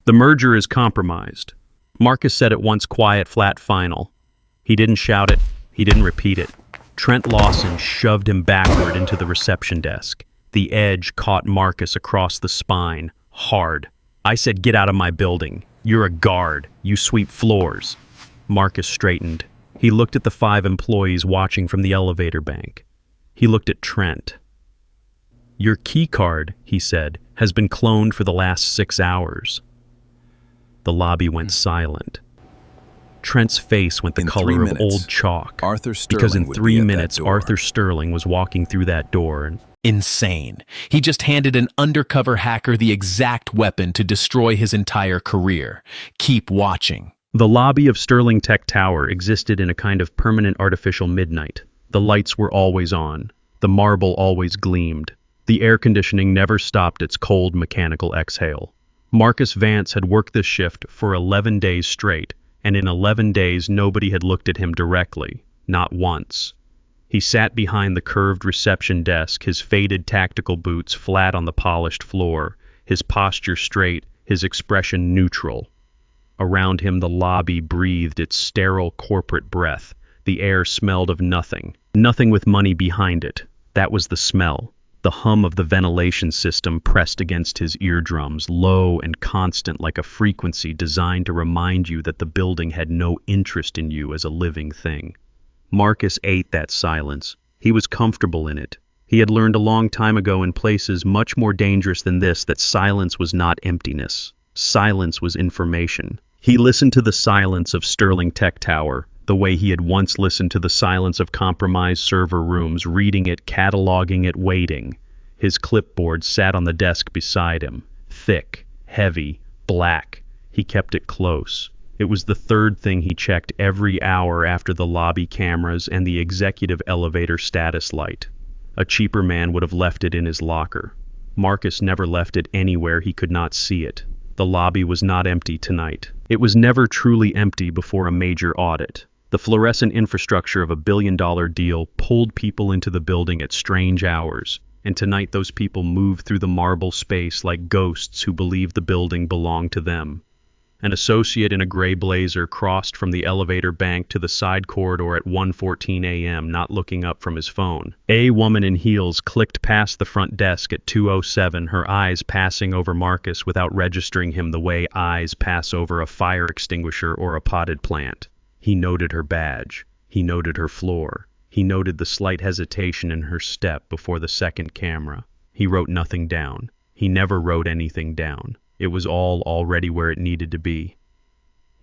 The merger is compromised. Marcus said it once quiet, flat, final. He didn't shout it. He didn't repeat it. Trent Lawson shoved him backward into the reception desk. The edge caught Marcus across the spine, hard. I said, "Get out of my building. You're a guard. You sweep floors." Marcus straightened. He looked at the 5 employees watching from the elevator bank. He looked at Trent. "Your key card," he said, "has been cloned for the last 6 hours." The lobby went silent. Trent's face went the color of old chalk, because in 3 minutes Arthur Sterling was walking through that door and insane. He just handed an undercover hacker the exact weapon to destroy his entire career. Keep watching. The lobby of Sterling Tech Tower existed in a kind of permanent artificial midnight. The lights were always on. The marble always gleamed. The air conditioning never stopped its cold mechanical exhale. Marcus Vance had worked this shift for 11 days straight, and in 11 days nobody had looked at him directly, not once. He sat behind the curved reception desk, his faded tactical boots flat on the polished floor, his posture straight, his expression neutral. Around him the lobby breathed its sterile corporate breath. The air smelled of nothing. Nothing with money behind it. That was the smell. The hum of the ventilation system pressed against his eardrums, low and constant like a frequency designed to remind you that the building had no interest in you as a living thing. Marcus ate that silence. He was comfortable in it. He had learned a long time ago in places much more dangerous than this that silence was not emptiness. Silence was information. He listened to the silence of Sterling Tech Tower, the way he had once listened to the silence of compromised server rooms, reading it, cataloging it, waiting. His clipboard sat on the desk beside him, thick, heavy, black. He kept it close. It was the third thing he checked every hour after the lobby cameras and the executive elevator status light. A cheaper man would have left it in his locker. Marcus never left it anywhere he could not see it. The lobby was not empty tonight. It was never truly empty before a major audit. The fluorescent infrastructure of $1 billion deal pulled people into the building at strange hours, and tonight those people moved through the marble space like ghosts who believed the building belonged to them. An associate in a gray blazer crossed from the elevator bank to the side corridor at 1:14 a.m., not looking up from his phone. A woman in heels clicked past the front desk at 2:07, her eyes passing over Marcus without registering him the way eyes pass over a fire extinguisher or a potted plant. He noted her badge. He noted her floor. He noted the slight hesitation in her step before the second camera. He wrote nothing down. He never wrote anything down. It was all already where it needed to be.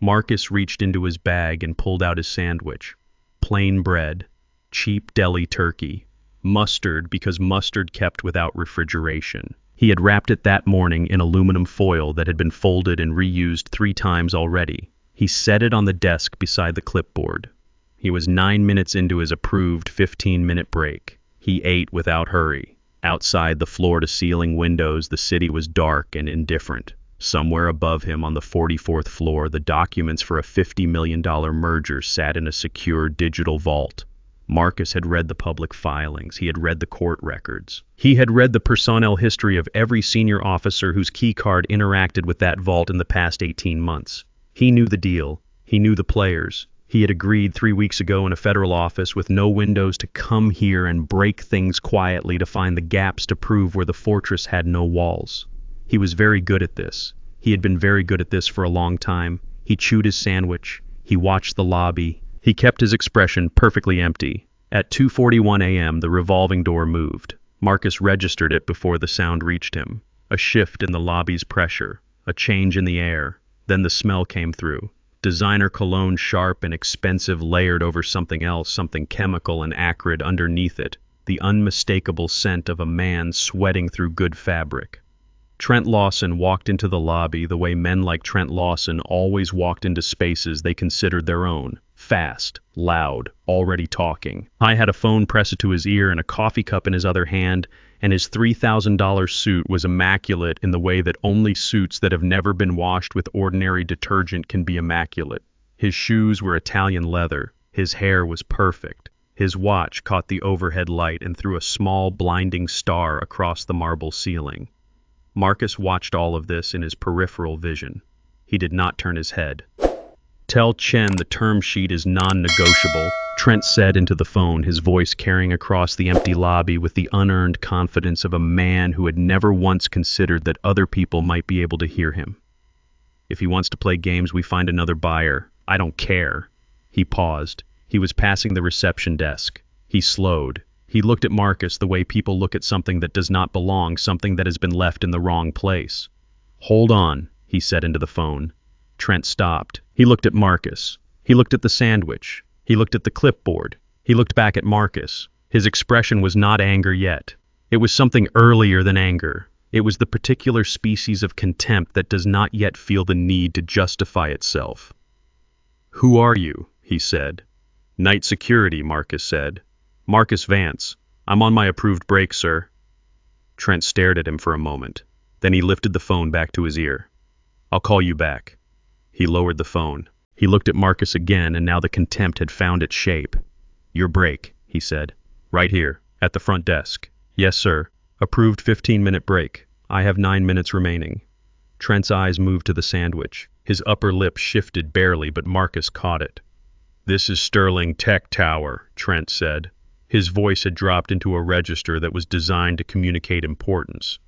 Marcus reached into his bag and pulled out his sandwich. Plain bread, cheap deli turkey, mustard because mustard kept without refrigeration. He had wrapped it that morning in aluminum foil that had been folded and reused 3 times already. He set it on the desk beside the clipboard. He was 9 minutes into his approved 15-minute break. He ate without hurry. Outside the floor-to-ceiling windows, the city was dark and indifferent. Somewhere above him on the 44th floor, the documents for a $50 million merger sat in a secure digital vault. Marcus had read the public filings. He had read the court records. He had read the personnel history of every senior officer whose keycard interacted with that vault in the past 18 months. He knew the deal. He knew the players. He had agreed 3 weeks ago in a federal office with no windows to come here and break things quietly to find the gaps to prove where the fortress had no walls. He was very good at this. He had been very good at this for a long time. He chewed his sandwich. He watched the lobby. He kept his expression perfectly empty. At 2:41 a.m., the revolving door moved. Marcus registered it before the sound reached him. A shift in the lobby's pressure. A change in the air. Then the smell came through. Designer cologne, sharp and expensive, layered over something else, something chemical and acrid underneath it. The unmistakable scent of a man sweating through good fabric. Trent Lawson walked into the lobby the way men like Trent Lawson always walked into spaces they considered their own. Fast, loud, already talking. I had a phone pressed to his ear and a coffee cup in his other hand, and his $3,000 suit was immaculate in the way that only suits that have never been washed with ordinary detergent can be immaculate. His shoes were Italian leather. His hair was perfect. His watch caught the overhead light and threw a small, blinding star across the marble ceiling. Marcus watched all of this in his peripheral vision. He did not turn his head. "Tell Chen the term sheet is non-negotiable," Trent said into the phone, his voice carrying across the empty lobby with the unearned confidence of a man who had never once considered that other people might be able to hear him. "If he wants to play games, we find another buyer. I don't care." He paused. He was passing the reception desk. He slowed. He looked at Marcus the way people look at something that does not belong, something that has been left in the wrong place. "Hold on," he said into the phone. Trent stopped. He looked at Marcus. He looked at the sandwich. He looked at the clipboard. He looked back at Marcus. His expression was not anger yet. It was something earlier than anger. It was the particular species of contempt that does not yet feel the need to justify itself. "Who are you?" he said. "Night security," Marcus said. "Marcus Vance. I'm on my approved break, sir." Trent stared at him for a moment. Then he lifted the phone back to his ear. "I'll call you back." He lowered the phone. He looked at Marcus again, and now the contempt had found its shape. "Your break," he said. "Right here, at the front desk." "Yes, sir. Approved 15-minute break. I have 9 minutes remaining." Trent's eyes moved to the sandwich. His upper lip shifted barely, but Marcus caught it. "This is Sterling Tech Tower," Trent said. His voice had dropped into a register that was designed to communicate importance.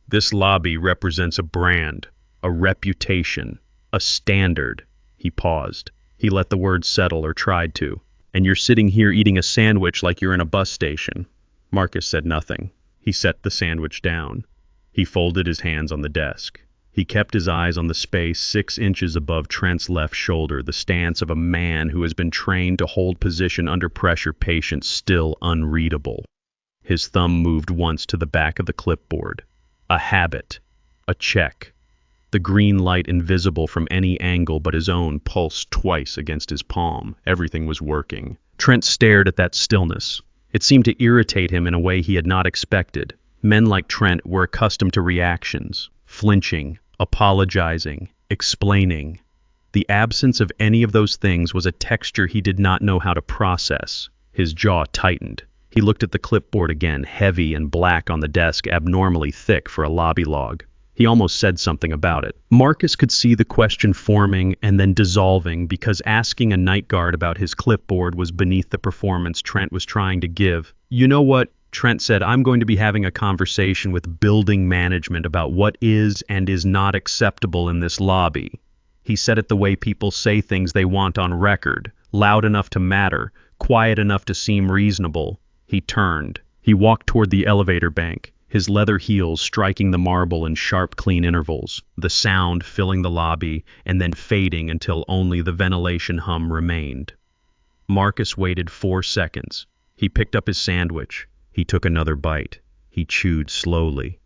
"This lobby represents a brand, a reputation, a standard." He paused. He let the words settle, or tried to. "And you're sitting here eating a sandwich like you're in a bus station." Marcus said nothing. He set the sandwich down. He folded his hands on the desk. He kept his eyes on the space 6 inches above Trent's left shoulder, the stance of a man who has been trained to hold position under pressure, patient, still unreadable. His thumb moved once to the back of the clipboard. A habit. A check. The green light, invisible from any angle but his own, pulsed twice against his palm. Everything was working. Trent stared at that stillness. It seemed to irritate him in a way he had not expected. Men like Trent were accustomed to reactions, flinching, apologizing, explaining. The absence of any of those things was a texture he did not know how to process. His jaw tightened. He looked at the clipboard again, heavy and black on the desk, abnormally thick for a lobby log. He almost said something about it. Marcus could see the question forming and then dissolving, because asking a night guard about his clipboard was beneath the performance Trent was trying to give. "You know what?" Trent said. "I'm going to be having a conversation with building management about what is and is not acceptable in this lobby." He said it the way people say things they want on record, loud enough to matter, quiet enough to seem reasonable. He turned. He walked toward the elevator bank, his leather heels striking the marble in sharp, clean intervals, the sound filling the lobby and then fading until only the ventilation hum remained. Marcus waited 4 seconds. He picked up his sandwich. He took another bite. He chewed slowly.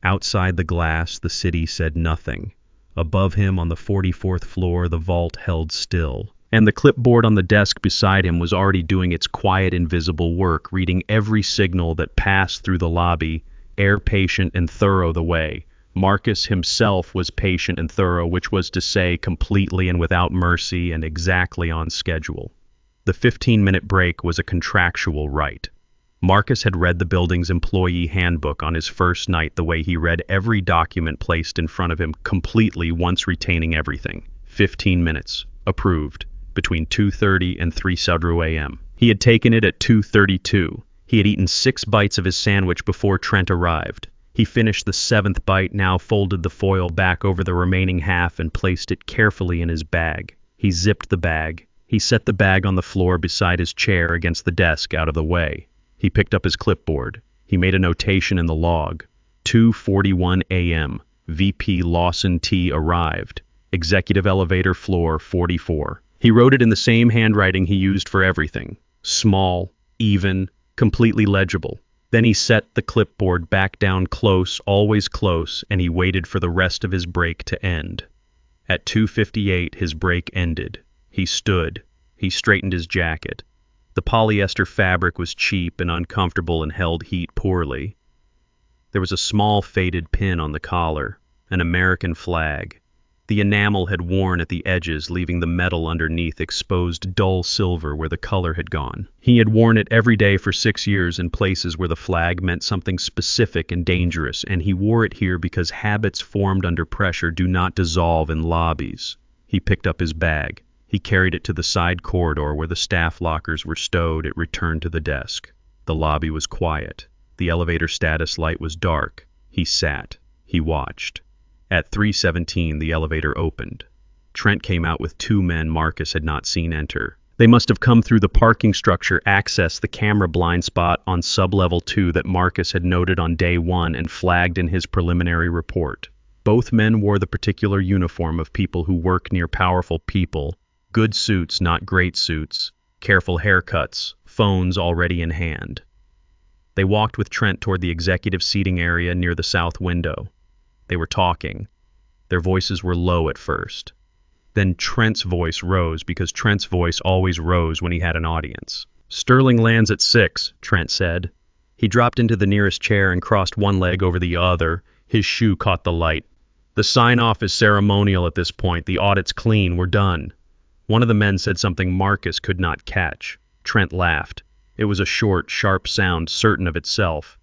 Outside the glass, the city said nothing. Above him, on the 44th floor, the vault held still. And the clipboard on the desk beside him was already doing its quiet, invisible work, reading every signal that passed through the lobby, air patient and thorough the way. Marcus himself was patient and thorough, which was to say completely and without mercy and exactly on schedule. The 15-minute break was a contractual right. Marcus had read the building's employee handbook on his first night the way he read every document placed in front of him, completely, once retaining everything. 15 minutes. Approved. Between 2:30 and 3:00 a.m. He had taken it at 2:32. He had eaten 6 bites of his sandwich before Trent arrived. He finished the 7th bite, now folded the foil back over the remaining half and placed it carefully in his bag. He zipped the bag. He set the bag on the floor beside his chair against the desk, out of the way. He picked up his clipboard. He made a notation in the log. 2:41 a.m. VP Lawson T. arrived. Executive elevator, floor 44. He wrote it in the same handwriting he used for everything. Small, even, completely legible. Then he set the clipboard back down close, always close, and he waited for the rest of his break to end. At 2:58, his break ended. He stood. He straightened his jacket. The polyester fabric was cheap and uncomfortable and held heat poorly. There was a small faded pin on the collar, an American flag. The enamel had worn at the edges, leaving the metal underneath exposed dull silver where the color had gone. He had worn it every day for 6 years in places where the flag meant something specific and dangerous, and he wore it here because habits formed under pressure do not dissolve in lobbies. He picked up his bag. He carried it to the side corridor where the staff lockers were stowed. It returned to the desk. The lobby was quiet. The elevator status light was dark. He sat. He watched. At 3:17, the elevator opened. Trent came out with 2 men Marcus had not seen enter. They must have come through the parking structure, accessed the camera blind spot on sublevel 2 that Marcus had noted on day 1 and flagged in his preliminary report. Both men wore the particular uniform of people who work near powerful people. Good suits, not great suits. Careful haircuts. Phones already in hand. They walked with Trent toward the executive seating area near the south window. They were talking. Their voices were low at first. Then Trent's voice rose, because Trent's voice always rose when he had an audience. "Sterling lands at 6, Trent said. He dropped into the nearest chair and crossed one leg over the other. His shoe caught the light. "The sign-off is ceremonial at this point. The audit's clean. We're done." One of the men said something Marcus could not catch. Trent laughed. It was a short, sharp sound, certain of itself.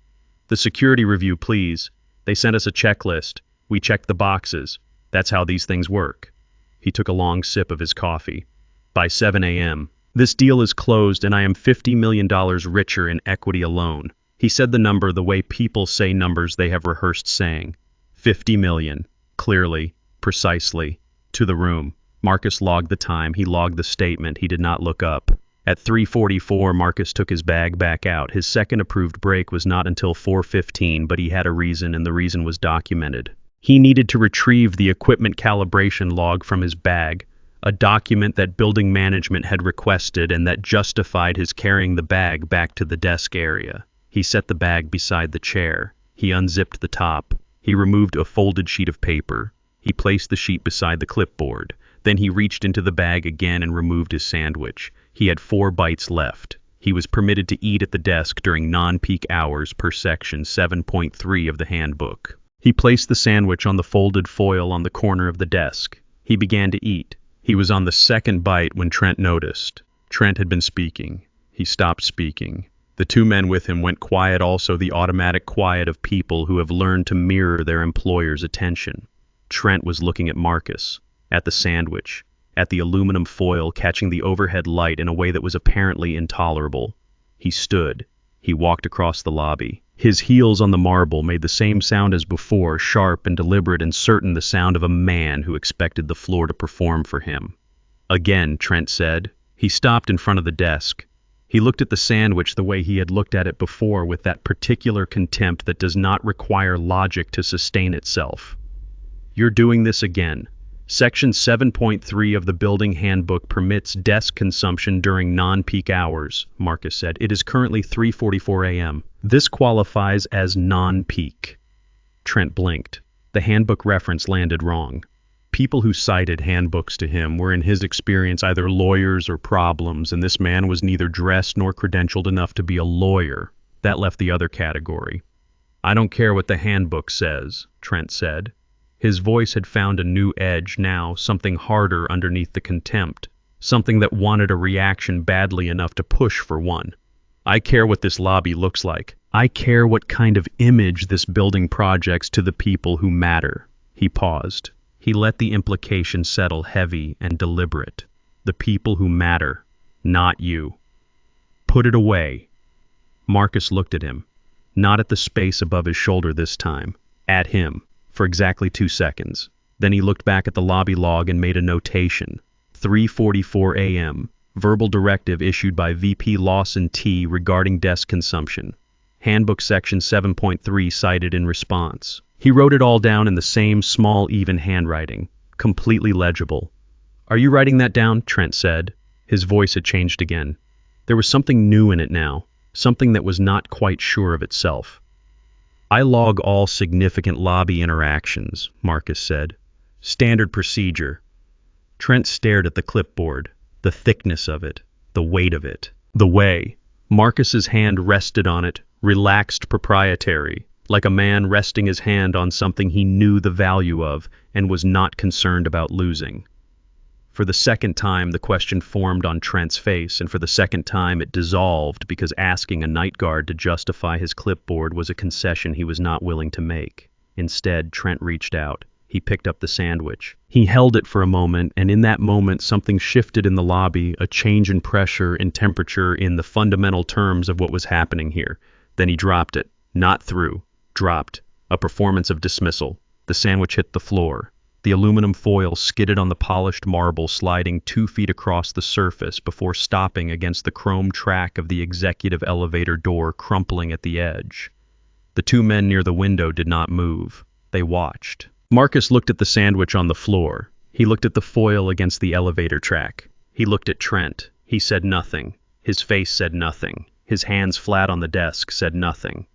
"The security review, please. They sent us a checklist. We checked the boxes. That's how these things work." He took a long sip of his coffee. "By 7 a.m. This deal is closed and I am $50 million richer in equity alone." He said the number the way people say numbers they have rehearsed saying. 50 million. Clearly. Precisely. To the room. Marcus logged the time. He logged the statement. He did not look up. At 3:44, Marcus took his bag back out. His second approved break was not until 4:15, but he had a reason, and the reason was documented. He needed to retrieve the equipment calibration log from his bag, a document that building management had requested and that justified his carrying the bag back to the desk area. He set the bag beside the chair. He unzipped the top. He removed a folded sheet of paper. He placed the sheet beside the clipboard. Then he reached into the bag again and removed his sandwich. He had 4 bites left. He was permitted to eat at the desk during non-peak hours per section 7.3 of the handbook. He placed the sandwich on the folded foil on the corner of the desk. He began to eat. He was on the second bite when Trent noticed. Trent had been speaking. He stopped speaking. The 2 men with him went quiet, also the automatic quiet of people who have learned to mirror their employer's attention. Trent was looking at Marcus, at the sandwich, at the aluminum foil catching the overhead light in a way that was apparently intolerable. He stood. He walked across the lobby. His heels on the marble made the same sound as before, sharp and deliberate and certain, the sound of a man who expected the floor to perform for him. "Again," Trent said. He stopped in front of the desk. He looked at the sandwich the way he had looked at it before, with that particular contempt that does not require logic to sustain itself. "You're doing this again. Section 7.3 of the building handbook permits desk consumption during non-peak hours," Marcus said. "It is currently 3:44 a.m. This qualifies as non-peak." Trent blinked. The handbook reference landed wrong. People who cited handbooks to him were, in his experience, either lawyers or problems, and this man was neither dressed nor credentialed enough to be a lawyer. That left the other category. "I don't care what the handbook says," Trent said. His voice had found a new edge now, something harder underneath the contempt, something that wanted a reaction badly enough to push for one. "I care what this lobby looks like. I care what kind of image this building projects to the people who matter." He paused. He let the implication settle, heavy and deliberate. "The people who matter, not you. Put it away." Marcus looked at him, not at the space above his shoulder this time, at him, for exactly 2 seconds. Then he looked back at the lobby log and made a notation. 3:44 a.m. Verbal directive issued by VP Lawson T. regarding desk consumption. Handbook section 7.3 cited in response. He wrote it all down in the same small, even handwriting, completely legible. "Are you writing that down?" Trent said. His voice had changed again. There was something new in it now, something that was not quite sure of itself. "I log all significant lobby interactions," Marcus said. "Standard procedure." Trent stared at the clipboard, the thickness of it, the weight of it, the way. Marcus's hand rested on it, relaxed, proprietary. like a man resting his hand on something he knew the value of and was not concerned about losing. For the second time, the question formed on Trent's face, and for the second time it dissolved because asking a night guard to justify his clipboard was a concession he was not willing to make. Instead, Trent reached out. He picked up the sandwich. He held it for a moment, and in that moment something shifted in the lobby, a change in pressure, in temperature, in the fundamental terms of what was happening here. Then he dropped it. Not through. Dropped. A performance of dismissal. The sandwich hit the floor. The aluminum foil skidded on the polished marble, sliding 2 feet across the surface before stopping against the chrome track of the executive elevator door, crumpling at the edge. The 2 men near the window did not move. They watched. Marcus looked at the sandwich on the floor. He looked at the foil against the elevator track. He looked at Trent. He said nothing. His face said nothing. His hands flat on the desk said nothing.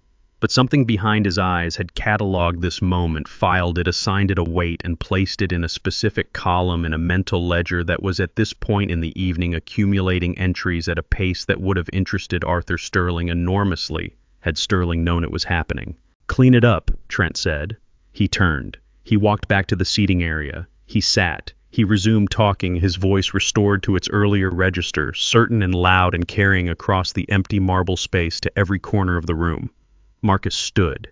But something behind his eyes had catalogued this moment, filed it, assigned it a weight, and placed it in a specific column in a mental ledger that was at this point in the evening accumulating entries at a pace that would have interested Arthur Sterling enormously had Sterling known it was happening. "Clean it up," Trent said. He turned. He walked back to the seating area. He sat. He resumed talking, his voice restored to its earlier register, certain and loud and carrying across the empty marble space to every corner of the room. Marcus stood.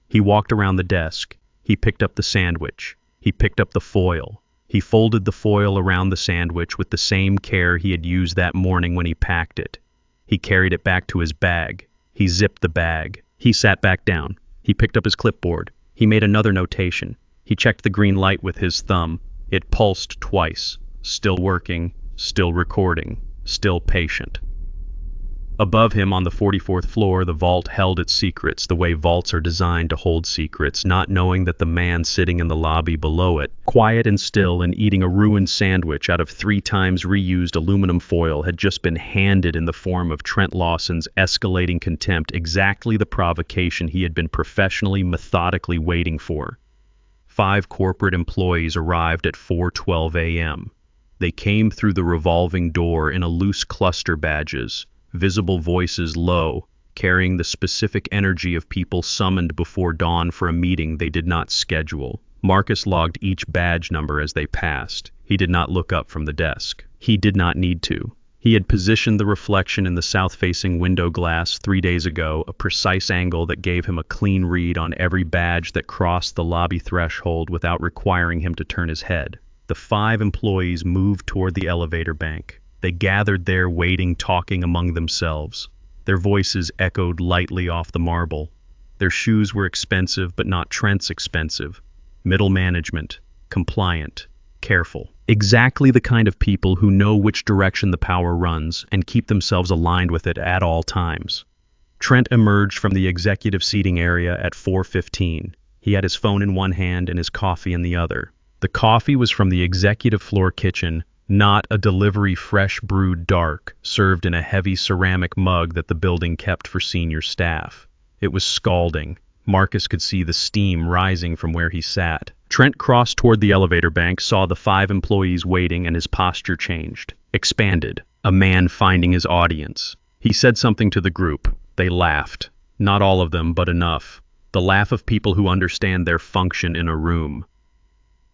He walked around the desk. He picked up the sandwich. He picked up the foil. He folded the foil around the sandwich with the same care he had used that morning when he packed it. He carried it back to his bag. He zipped the bag. He sat back down. He picked up his clipboard. He made another notation. He checked the green light with his thumb. It pulsed twice. Still working, still recording, still patient. Above him on the 44th floor, the vault held its secrets, the way vaults are designed to hold secrets, not knowing that the man sitting in the lobby below it, quiet and still and eating a ruined sandwich out of 3 times reused aluminum foil, had just been handed in the form of Trent Lawson's escalating contempt exactly the provocation he had been professionally, methodically waiting for. 5 corporate employees arrived at 4:12 a.m. They came through the revolving door in a loose cluster badges, visible voices low, carrying the specific energy of people summoned before dawn for a meeting they did not schedule. Marcus logged each badge number as they passed. He did not look up from the desk. He did not need to. He had positioned the reflection in the south-facing window glass 3 days ago, a precise angle that gave him a clean read on every badge that crossed the lobby threshold without requiring him to turn his head. The 5 employees moved toward the elevator bank. They gathered there, waiting, talking among themselves. Their voices echoed lightly off the marble. Their shoes were expensive, but not Trent's expensive. Middle management, compliant, careful. Exactly the kind of people who know which direction the power runs and keep themselves aligned with it at all times. Trent emerged from the executive seating area at 4:15. He had his phone in one hand and his coffee in the other. The coffee was from the executive floor kitchen, not a delivery fresh brewed dark, served in a heavy ceramic mug that the building kept for senior staff. It was scalding. Marcus could see the steam rising from where he sat. Trent crossed toward the elevator bank, saw the 5 employees waiting, and his posture changed, expanded. A man finding his audience. He said something to the group. They laughed. Not all of them, but enough. The laugh of people who understand their function in a room.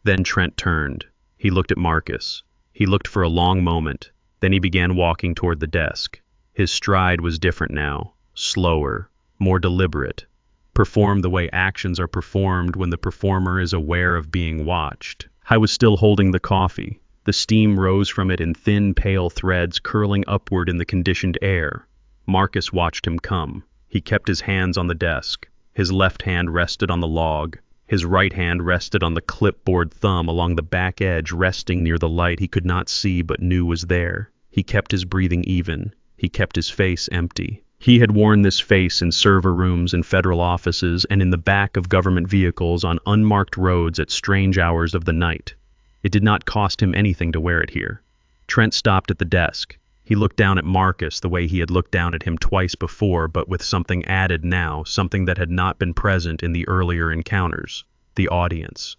Then Trent turned. He looked at Marcus. He looked for a long moment. Then he began walking toward the desk. His stride was different now, slower, more deliberate. Performed the way actions are performed when the performer is aware of being watched. I was still holding the coffee. The steam rose from it in thin, pale threads curling upward in the conditioned air. Marcus watched him come. He kept his hands on the desk. His left hand rested on the log. His right hand rested on the clipboard thumb along the back edge, resting near the light he could not see but knew was there. He kept his breathing even. He kept his face empty. He had worn this face in server rooms in federal offices and in the back of government vehicles on unmarked roads at strange hours of the night. It did not cost him anything to wear it here. Trent stopped at the desk. He looked down at Marcus the way he had looked down at him twice before, but with something added now, something that had not been present in the earlier encounters. The audience.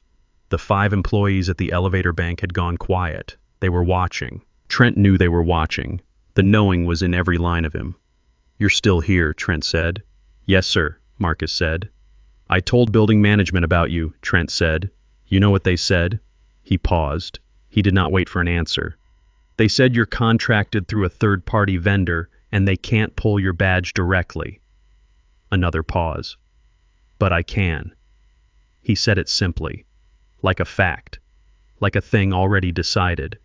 The 5 employees at the elevator bank had gone quiet. They were watching. Trent knew they were watching. The knowing was in every line of him. "You're still here," Trent said. "Yes, sir," Marcus said. I told building management about you, Trent said. You know what they said? He paused. He did not wait for an answer. They said you're contracted through a third-party vendor and they can't pull your badge directly. Another pause. But I can. He said it simply, like a fact, like a thing already decided.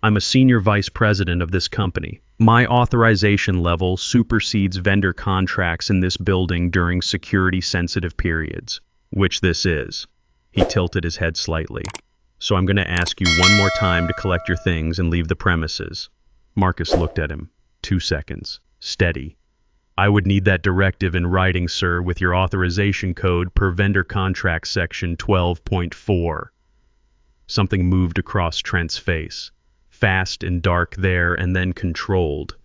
I'm a senior vice president of this company. My authorization level supersedes vendor contracts in this building during security-sensitive periods, which this is. He tilted his head slightly. So I'm going to ask you one more time to collect your things and leave the premises. Marcus looked at him. 2 seconds. Steady. I would need that directive in writing, sir, with your authorization code per vendor contract section 12.4. Something moved across Trent's face. Fast and dark there, and then controlled.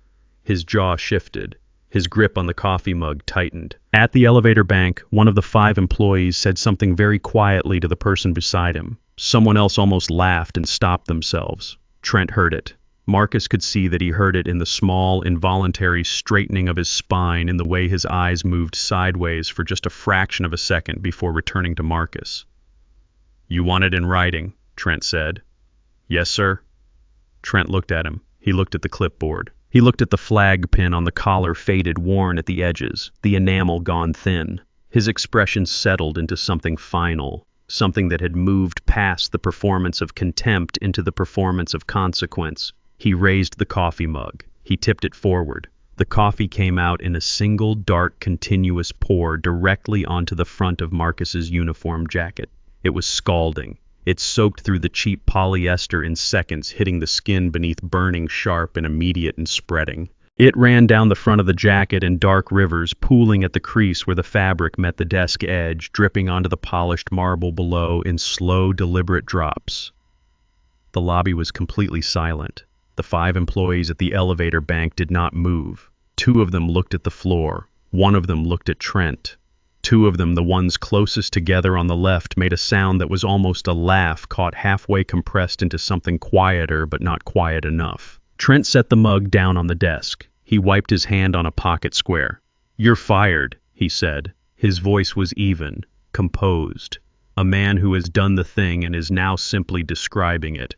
His jaw shifted. His grip on the coffee mug tightened. At the elevator bank, one of the 5 employees said something very quietly to the person beside him. Someone else almost laughed and stopped themselves. Trent heard it. Marcus could see that he heard it in the small, involuntary straightening of his spine, in the way his eyes moved sideways for just a fraction of a second before returning to Marcus. You want it in writing, Trent said. Yes, sir. Trent looked at him. He looked at the clipboard. He looked at the flag pin on the collar, faded, worn at the edges, the enamel gone thin. His expression settled into something final, something that had moved past the performance of contempt into the performance of consequence. He raised the coffee mug. He tipped it forward. The coffee came out in a single dark, continuous pour directly onto the front of Marcus's uniform jacket. It was scalding. It soaked through the cheap polyester in seconds, hitting the skin beneath, burning sharp and immediate and spreading. It ran down the front of the jacket in dark rivers, pooling at the crease where the fabric met the desk edge, dripping onto the polished marble below in slow, deliberate drops. The lobby was completely silent. The 5 employees at the elevator bank did not move. 2 of them looked at the floor. 1 of them looked at Trent. 2 of them, the ones closest together on the left, made a sound that was almost a laugh, caught halfway compressed into something quieter but not quiet enough. Trent set the mug down on the desk. He wiped his hand on a pocket square. You're fired, he said. His voice was even, composed. A man who has done the thing and is now simply describing it.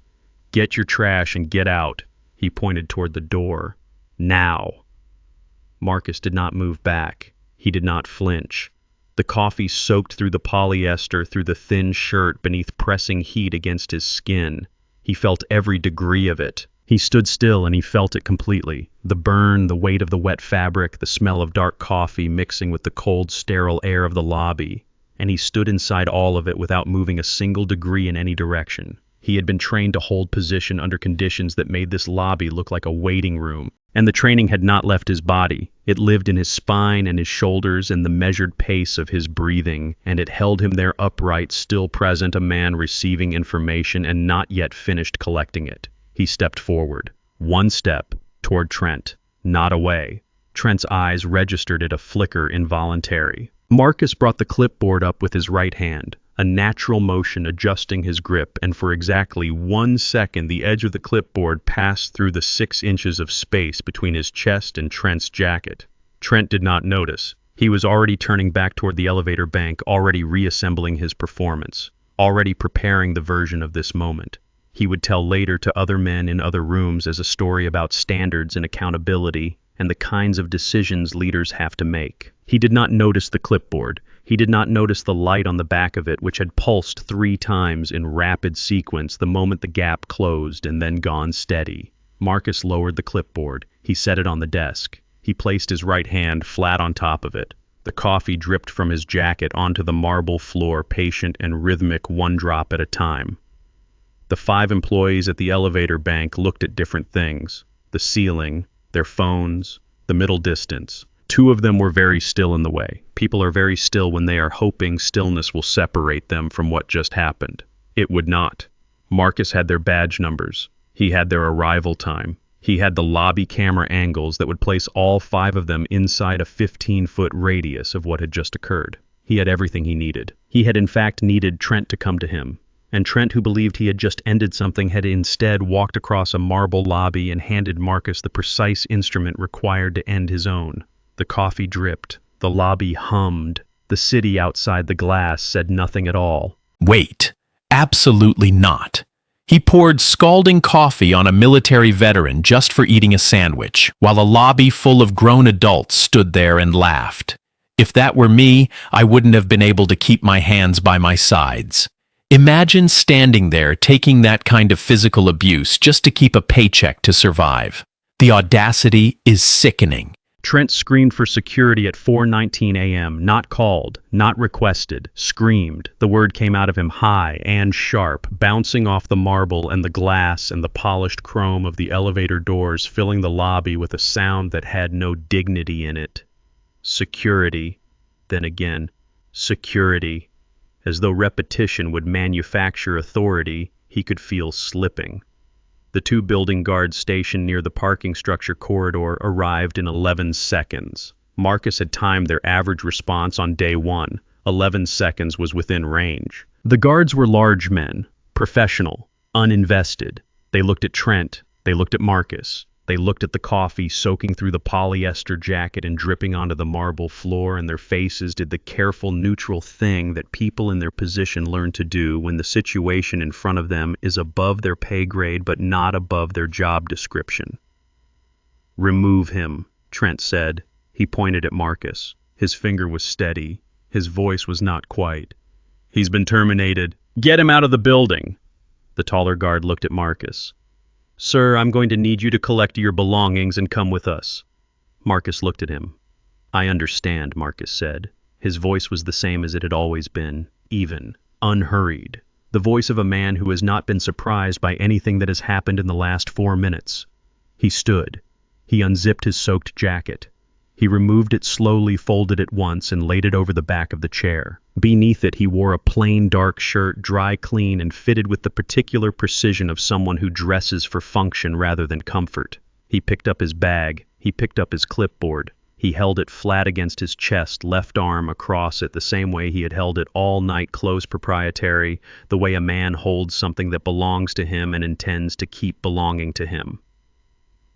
Get your trash and get out. He pointed toward the door. Now. Marcus did not move back. He did not flinch. The coffee soaked through the polyester, through the thin shirt, beneath pressing heat against his skin. He felt every degree of it. He stood still and he felt it completely. The burn, the weight of the wet fabric, the smell of dark coffee mixing with the cold, sterile air of the lobby. And he stood inside all of it without moving a single degree in any direction. He had been trained to hold position under conditions that made this lobby look like a waiting room. And the training had not left his body. It lived in his spine and his shoulders and the measured pace of his breathing, and it held him there upright, still present, a man receiving information and not yet finished collecting it. He stepped forward. 1 step, toward Trent, not away. Trent's eyes registered it, a flicker involuntary. Marcus brought the clipboard up with his right hand, a natural motion adjusting his grip, and for exactly 1 second the edge of the clipboard passed through the 6 inches of space between his chest and Trent's jacket. Trent did not notice. He was already turning back toward the elevator bank, already reassembling his performance, already preparing the version of this moment. He would tell later to other men in other rooms as a story about standards and accountability and the kinds of decisions leaders have to make. He did not notice the clipboard. He did not notice the light on the back of it, which had pulsed 3 times in rapid sequence the moment the gap closed and then gone steady. Marcus lowered the clipboard. He set it on the desk. He placed his right hand flat on top of it. The coffee dripped from his jacket onto the marble floor, patient and rhythmic, 1 drop at a time. The 5 employees at the elevator bank looked at different things. The ceiling, their phones, the middle distance. 2 of them were very still in the way. People are very still when they are hoping stillness will separate them from what just happened. It would not. Marcus had their badge numbers. He had their arrival time. He had the lobby camera angles that would place all 5 of them inside a 15-foot radius of what had just occurred. He had everything he needed. He had in fact needed Trent to come to him. And Trent, who believed he had just ended something, had instead walked across a marble lobby and handed Marcus the precise instrument required to end his own. The coffee dripped. The lobby hummed. The city outside the glass said nothing at all. Wait, absolutely not. He poured scalding coffee on a military veteran just for eating a sandwich, while a lobby full of grown adults stood there and laughed. If that were me, I wouldn't have been able to keep my hands by my sides. Imagine standing there taking that kind of physical abuse just to keep a paycheck to survive. The audacity is sickening. Trent screamed for security at 4:19 a.m., not called, not requested, screamed. The word came out of him high and sharp, bouncing off the marble and the glass and the polished chrome of the elevator doors, filling the lobby with a sound that had no dignity in it. Security. Then again, security. As though repetition would manufacture authority, he could feel slipping. The two building guards stationed near the parking structure corridor arrived in 11 seconds. Marcus had timed their average response on day one. 11 seconds was within range. The guards were large men, professional, uninvested. They looked at Trent. They looked at Marcus. They looked at the coffee soaking through the polyester jacket and dripping onto the marble floor, and their faces did the careful, neutral thing that people in their position learn to do when the situation in front of them is above their pay grade but not above their job description. "Remove him," Trent said. He pointed at Marcus. His finger was steady. His voice was not quite. "He's been terminated. Get him out of the building." The taller guard looked at Marcus. "Sir, I'm going to need you to collect your belongings and come with us." Marcus looked at him. "I understand," Marcus said. His voice was the same as it had always been, even, unhurried. The voice of a man who has not been surprised by anything that has happened in the last 4 minutes. He stood. He unzipped his soaked jacket. He removed it slowly, folded it once, and laid it over the back of the chair. Beneath it, he wore a plain dark shirt, dry clean and fitted with the particular precision of someone who dresses for function rather than comfort. He picked up his bag. He picked up his clipboard. He held it flat against his chest, left arm across it the same way he had held it all night, close proprietary, the way a man holds something that belongs to him and intends to keep belonging to him.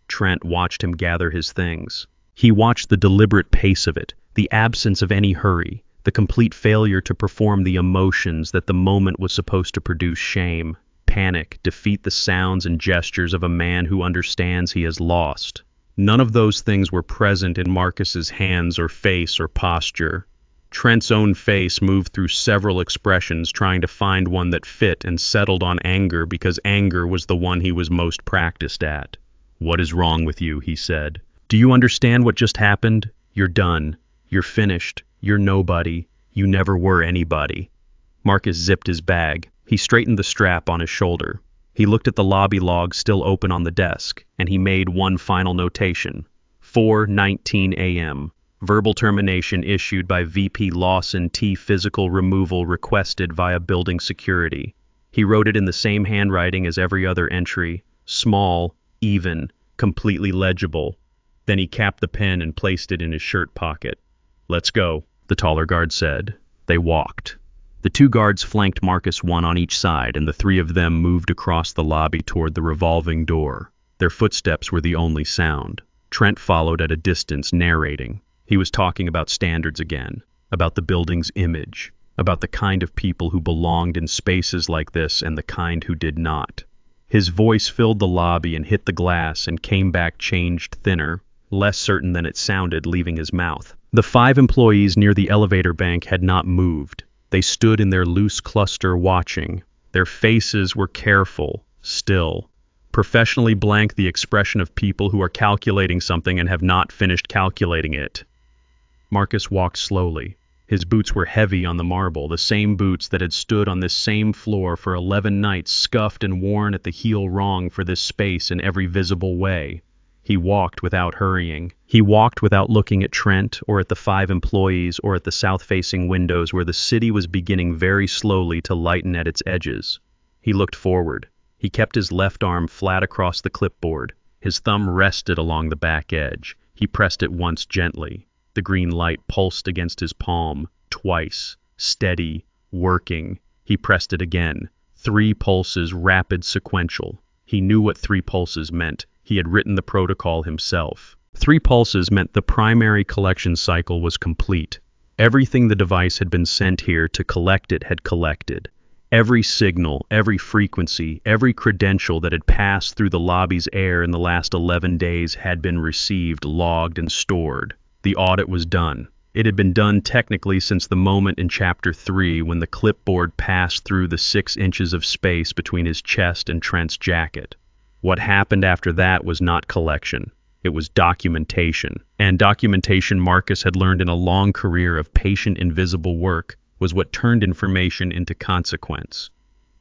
Trent watched him gather his things. He watched the deliberate pace of it, the absence of any hurry, the complete failure to perform the emotions that the moment was supposed to produce: shame, panic, defeat, the sounds and gestures of a man who understands he has lost. None of those things were present in Marcus's hands or face or posture. Trent's own face moved through several expressions, trying to find one that fit, and settled on anger because anger was the one he was most practiced at. "What is wrong with you?" he said. "Do you understand what just happened? You're done. You're finished. You're nobody. You never were anybody." Marcus zipped his bag. He straightened the strap on his shoulder. He looked at the lobby log still open on the desk, and he made one final notation. 4:19 a.m. Verbal termination issued by VP Lawson T. Physical removal requested via building security. He wrote it in the same handwriting as every other entry. Small, even, completely legible. Then he capped the pen and placed it in his shirt pocket. "Let's go," the taller guard said. They walked. The two guards flanked Marcus, one on each side, and the three of them moved across the lobby toward the revolving door. Their footsteps were the only sound. Trent followed at a distance, narrating. He was talking about standards again, about the building's image, about the kind of people who belonged in spaces like this and the kind who did not. His voice filled the lobby and hit the glass and came back changed thinner, less certain than it sounded, leaving his mouth. The 5 employees near the elevator bank had not moved. They stood in their loose cluster watching. Their faces were careful, still, professionally blank, the expression of people who are calculating something and have not finished calculating it. Marcus walked slowly. His boots were heavy on the marble, the same boots that had stood on this same floor for 11 nights, scuffed and worn at the heel wrong for this space in every visible way. He walked without hurrying. He walked without looking at Trent or at the 5 employees or at the south-facing windows where the city was beginning very slowly to lighten at its edges. He looked forward. He kept his left arm flat across the clipboard. His thumb rested along the back edge. He pressed it once gently. The green light pulsed against his palm, twice, steady, working. He pressed it again. 3 pulses, rapid, sequential. He knew what 3 pulses meant. He had written the protocol himself. 3 pulses meant the primary collection cycle was complete. Everything the device had been sent here to collect it had collected. Every signal, every frequency, every credential that had passed through the lobby's air in the last 11 days had been received, logged, and stored. The audit was done. It had been done technically since the moment in Chapter 3 when the clipboard passed through the 6 inches of space between his chest and Trent's jacket. What happened after that was not collection. It was documentation. And documentation, Marcus had learned in a long career of patient invisible work, was what turned information into consequence.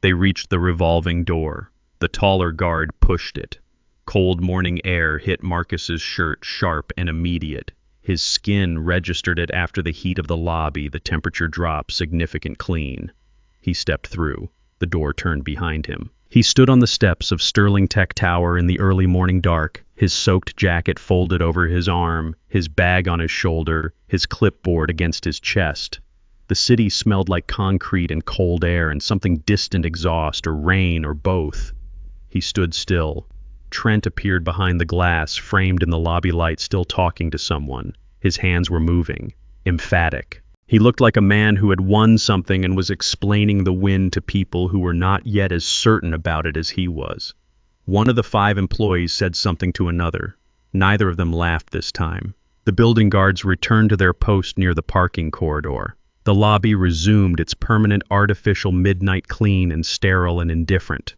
They reached the revolving door. The taller guard pushed it. Cold morning air hit Marcus's shirt, sharp and immediate. His skin registered it after the heat of the lobby. The temperature dropped, significant clean. He stepped through. The door turned behind him. He stood on the steps of Sterling Tech Tower in the early morning dark, his soaked jacket folded over his arm, his bag on his shoulder, his clipboard against his chest. The city smelled like concrete and cold air and something distant exhaust or rain or both. He stood still. Trent appeared behind the glass, framed in the lobby light, still talking to someone. His hands were moving, emphatic. He looked like a man who had won something and was explaining the win to people who were not yet as certain about it as he was. One of the 5 employees said something to another. Neither of them laughed this time. The building guards returned to their post near the parking corridor. The lobby resumed its permanent artificial midnight clean and sterile and indifferent.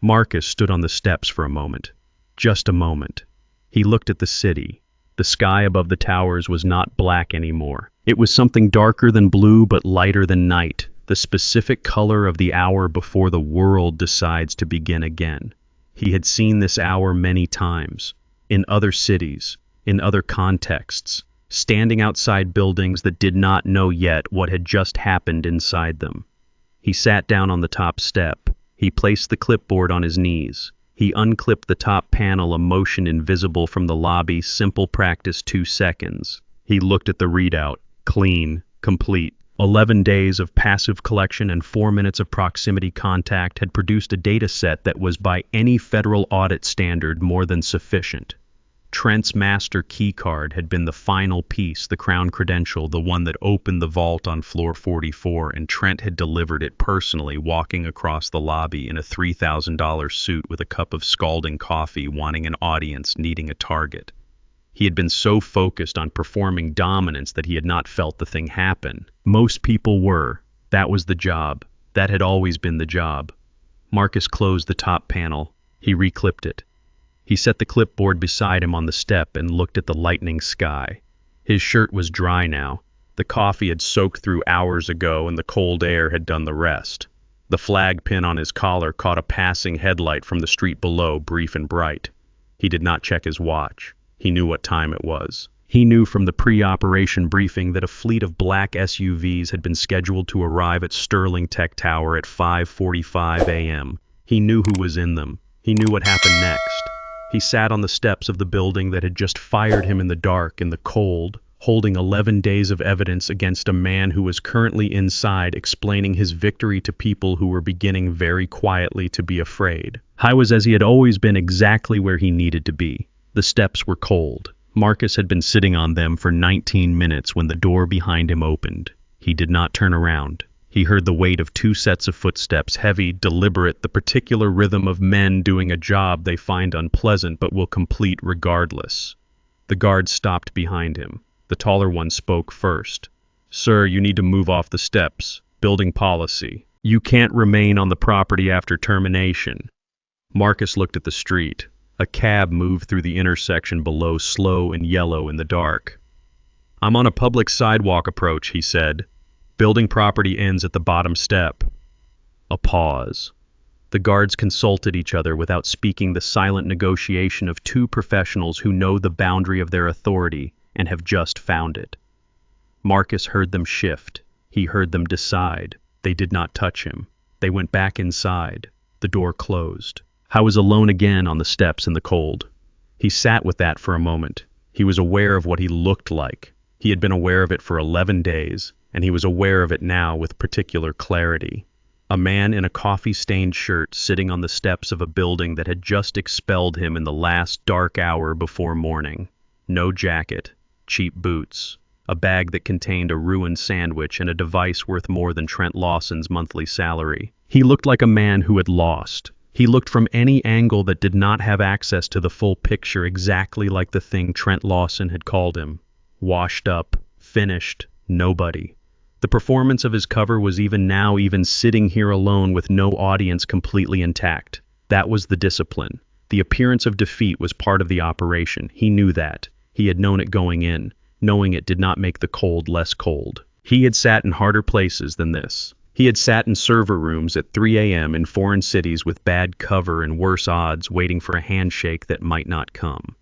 Marcus stood on the steps for a moment. Just a moment. He looked at the city. The sky above the towers was not black anymore. It was something darker than blue but lighter than night, the specific color of the hour before the world decides to begin again. He had seen this hour many times, in other cities, in other contexts, standing outside buildings that did not know yet what had just happened inside them. He sat down on the top step. He placed the clipboard on his knees. He unclipped the top panel, a motion invisible from the lobby, simple practice, 2 seconds. He looked at the readout. Clean, complete. 11 days of passive collection and 4 minutes of proximity contact had produced a data set that was by any federal audit standard more than sufficient. Trent's master key card had been the final piece, the crown credential, the one that opened the vault on floor 44, and Trent had delivered it personally, walking across the lobby in a $3,000 suit with a cup of scalding coffee, wanting an audience, needing a target. He had been so focused on performing dominance that he had not felt the thing happen. Most people were. That was the job. That had always been the job. Marcus closed the top panel. He reclipped it. He set the clipboard beside him on the step and looked at the lightening sky. His shirt was dry now. The coffee had soaked through hours ago and the cold air had done the rest. The flag pin on his collar caught a passing headlight from the street below, brief and bright. He did not check his watch. He knew what time it was. He knew from the pre-operation briefing that a fleet of black SUVs had been scheduled to arrive at Sterling Tech Tower at 5:45 a.m. He knew who was in them. He knew what happened next. He sat on the steps of the building that had just fired him in the dark, in the cold, holding 11 days of evidence against a man who was currently inside, explaining his victory to people who were beginning very quietly to be afraid. He was, as he had always been, exactly where he needed to be. The steps were cold. Marcus had been sitting on them for 19 minutes when the door behind him opened. He did not turn around. He heard the weight of 2 sets of footsteps, heavy, deliberate, the particular rhythm of men doing a job they find unpleasant but will complete regardless. The guard stopped behind him. The taller one spoke first. "Sir, you need to move off the steps. Building policy. You can't remain on the property after termination." Marcus looked at the street. A cab moved through the intersection below, slow and yellow in the dark. "I'm on a public sidewalk approach," he said. "Building property ends at the bottom step." A pause. The guards consulted each other without speaking, the silent negotiation of 2 professionals who know the boundary of their authority and have just found it. Marcus heard them shift. He heard them decide. They did not touch him. They went back inside. The door closed. I was alone again on the steps in the cold. He sat with that for a moment. He was aware of what he looked like. He had been aware of it for 11 days, and he was aware of it now with particular clarity. A man in a coffee-stained shirt sitting on the steps of a building that had just expelled him in the last dark hour before morning. No jacket, cheap boots, a bag that contained a ruined sandwich and a device worth more than Trent Lawson's monthly salary. He looked like a man who had lost. He looked from any angle that did not have access to the full picture exactly like the thing Trent Lawson had called him. Washed up, finished, nobody. The performance of his cover was even sitting here alone with no audience completely intact. That was the discipline. The appearance of defeat was part of the operation. He knew that. He had known it going in. Knowing it did not make the cold less cold. He had sat in harder places than this. He had sat in server rooms at 3 a.m. in foreign cities with bad cover and worse odds waiting for a handshake that might not come.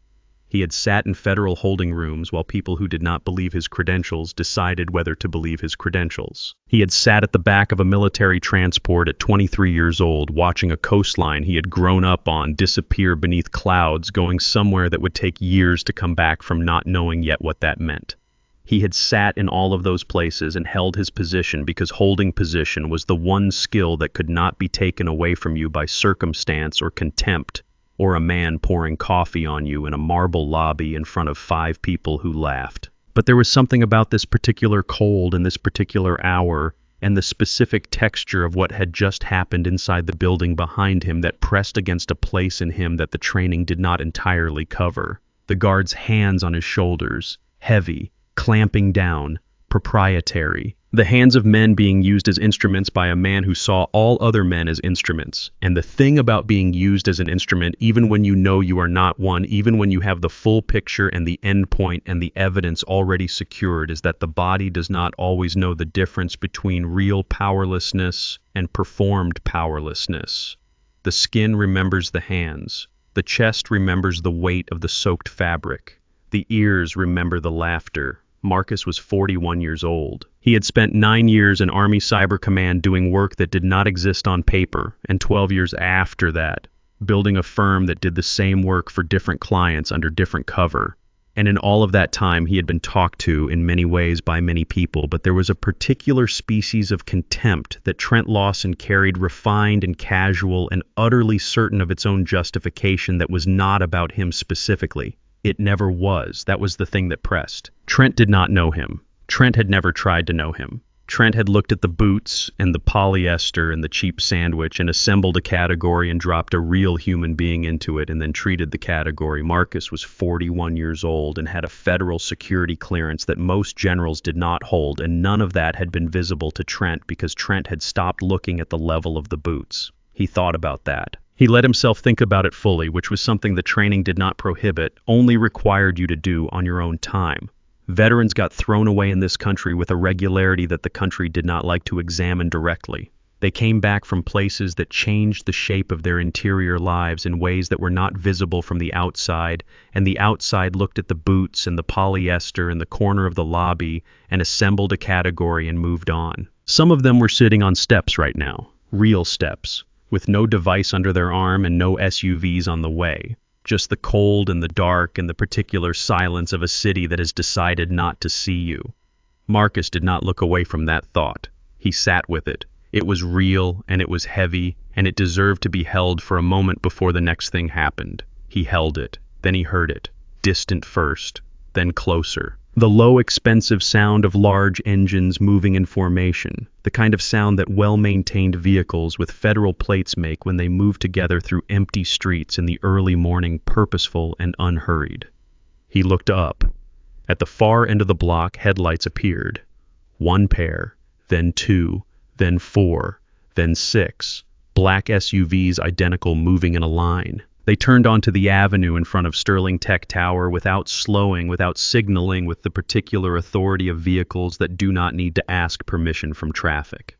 He had sat in federal holding rooms while people who did not believe his credentials decided whether to believe his credentials. He had sat at the back of a military transport at 23 years old, watching a coastline he had grown up on disappear beneath clouds, going somewhere that would take years to come back from, not knowing yet what that meant. He had sat in all of those places and held his position because holding position was the one skill that could not be taken away from you by circumstance or contempt, or a man pouring coffee on you in a marble lobby in front of 5 people who laughed. But there was something about this particular cold and this particular hour and the specific texture of what had just happened inside the building behind him that pressed against a place in him that the training did not entirely cover. The guard's hands on his shoulders, heavy, clamping down, proprietary. The hands of men being used as instruments by a man who saw all other men as instruments. And the thing about being used as an instrument, even when you know you are not one, even when you have the full picture and the end point and the evidence already secured, is that the body does not always know the difference between real powerlessness and performed powerlessness. The skin remembers the hands. The chest remembers the weight of the soaked fabric. The ears remember the laughter. Marcus was 41 years old. He had spent 9 years in Army Cyber Command doing work that did not exist on paper, and 12 years after that, building a firm that did the same work for different clients under different cover. And in all of that time, he had been talked to in many ways by many people, but there was a particular species of contempt that Trent Lawson carried, refined and casual and utterly certain of its own justification, that was not about him specifically. It never was. That was the thing that pressed. Trent did not know him. Trent had never tried to know him. Trent had looked at the boots and the polyester and the cheap sandwich and assembled a category and dropped a real human being into it and then treated the category. Marcus was 41 years old and had a federal security clearance that most generals did not hold, and none of that had been visible to Trent because Trent had stopped looking at the level of the boots. He thought about that. He let himself think about it fully, which was something the training did not prohibit, only required you to do on your own time. Veterans got thrown away in this country with a regularity that the country did not like to examine directly. They came back from places that changed the shape of their interior lives in ways that were not visible from the outside, and the outside looked at the boots and the polyester in the corner of the lobby and assembled a category and moved on. Some of them were sitting on steps right now, real steps, with no device under their arm and no SUVs on the way. Just the cold and the dark and the particular silence of a city that has decided not to see you. Marcus did not look away from that thought. He sat with it. It was real and it was heavy, and it deserved to be held for a moment before the next thing happened. He held it. Then he heard it. Distant first, then closer. The low, expensive sound of large engines moving in formation, the kind of sound that well-maintained vehicles with federal plates make when they move together through empty streets in the early morning, purposeful and unhurried. He looked up. At the far end of the block, headlights appeared. 1 pair, then 2, then 4, then 6. Black SUVs identical, moving in a line. They turned onto the avenue in front of Sterling Tech Tower without slowing, without signaling, with the particular authority of vehicles that do not need to ask permission from traffic.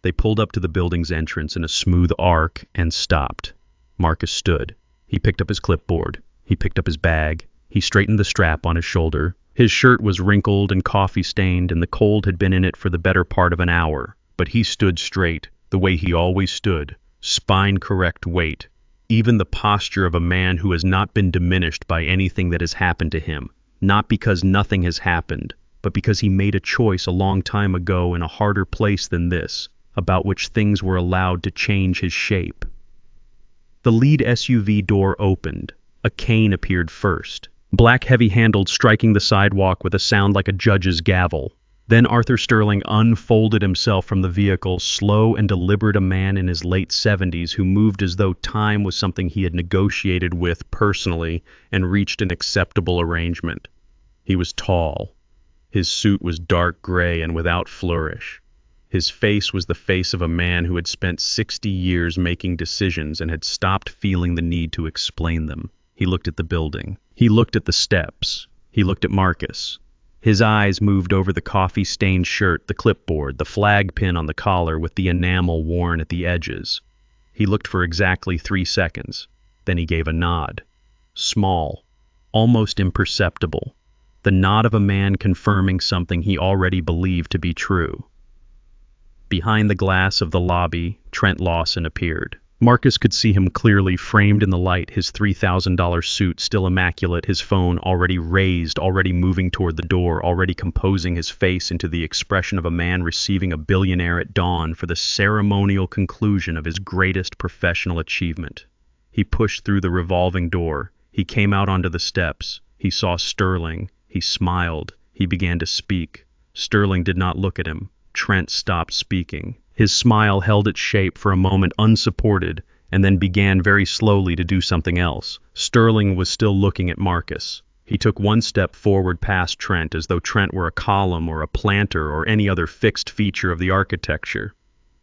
They pulled up to the building's entrance in a smooth arc and stopped. Marcus stood. He picked up his clipboard. He picked up his bag. He straightened the strap on his shoulder. His shirt was wrinkled and coffee-stained, and the cold had been in it for the better part of an hour. But he stood straight, the way he always stood, spine-correct weight. Even the posture of a man who has not been diminished by anything that has happened to him, not because nothing has happened, but because he made a choice a long time ago in a harder place than this, about which things were allowed to change his shape. The lead SUV door opened. A cane appeared first. black heavy-handled, striking the sidewalk with a sound like a judge's gavel. Then Arthur Sterling unfolded himself from the vehicle, slow and deliberate, a man in his late 70s who moved as though time was something he had negotiated with personally and reached an acceptable arrangement. He was tall. His suit was dark gray and without flourish. His face was the face of a man who had spent 60 years making decisions and had stopped feeling the need to explain them. He looked at the building. He looked at the steps. He looked at Marcus. His eyes moved over the coffee-stained shirt, the clipboard, the flag pin on the collar with the enamel worn at the edges. He looked for exactly 3 seconds. Then he gave a nod. Small, almost imperceptible. The nod of a man confirming something he already believed to be true. Behind the glass of the lobby, Trent Lawson appeared. Marcus could see him clearly, framed in the light, his $3,000 suit still immaculate, his phone already raised, already moving toward the door, already composing his face into the expression of a man receiving a billionaire at dawn for the ceremonial conclusion of his greatest professional achievement. He pushed through the revolving door. He came out onto the steps. He saw Sterling. He smiled. He began to speak. Sterling did not look at him. Trent stopped speaking. His smile held its shape for a moment unsupported, and then began very slowly to do something else. Sterling was still looking at Marcus. He took one step forward past Trent, as though Trent were a column or a planter or any other fixed feature of the architecture.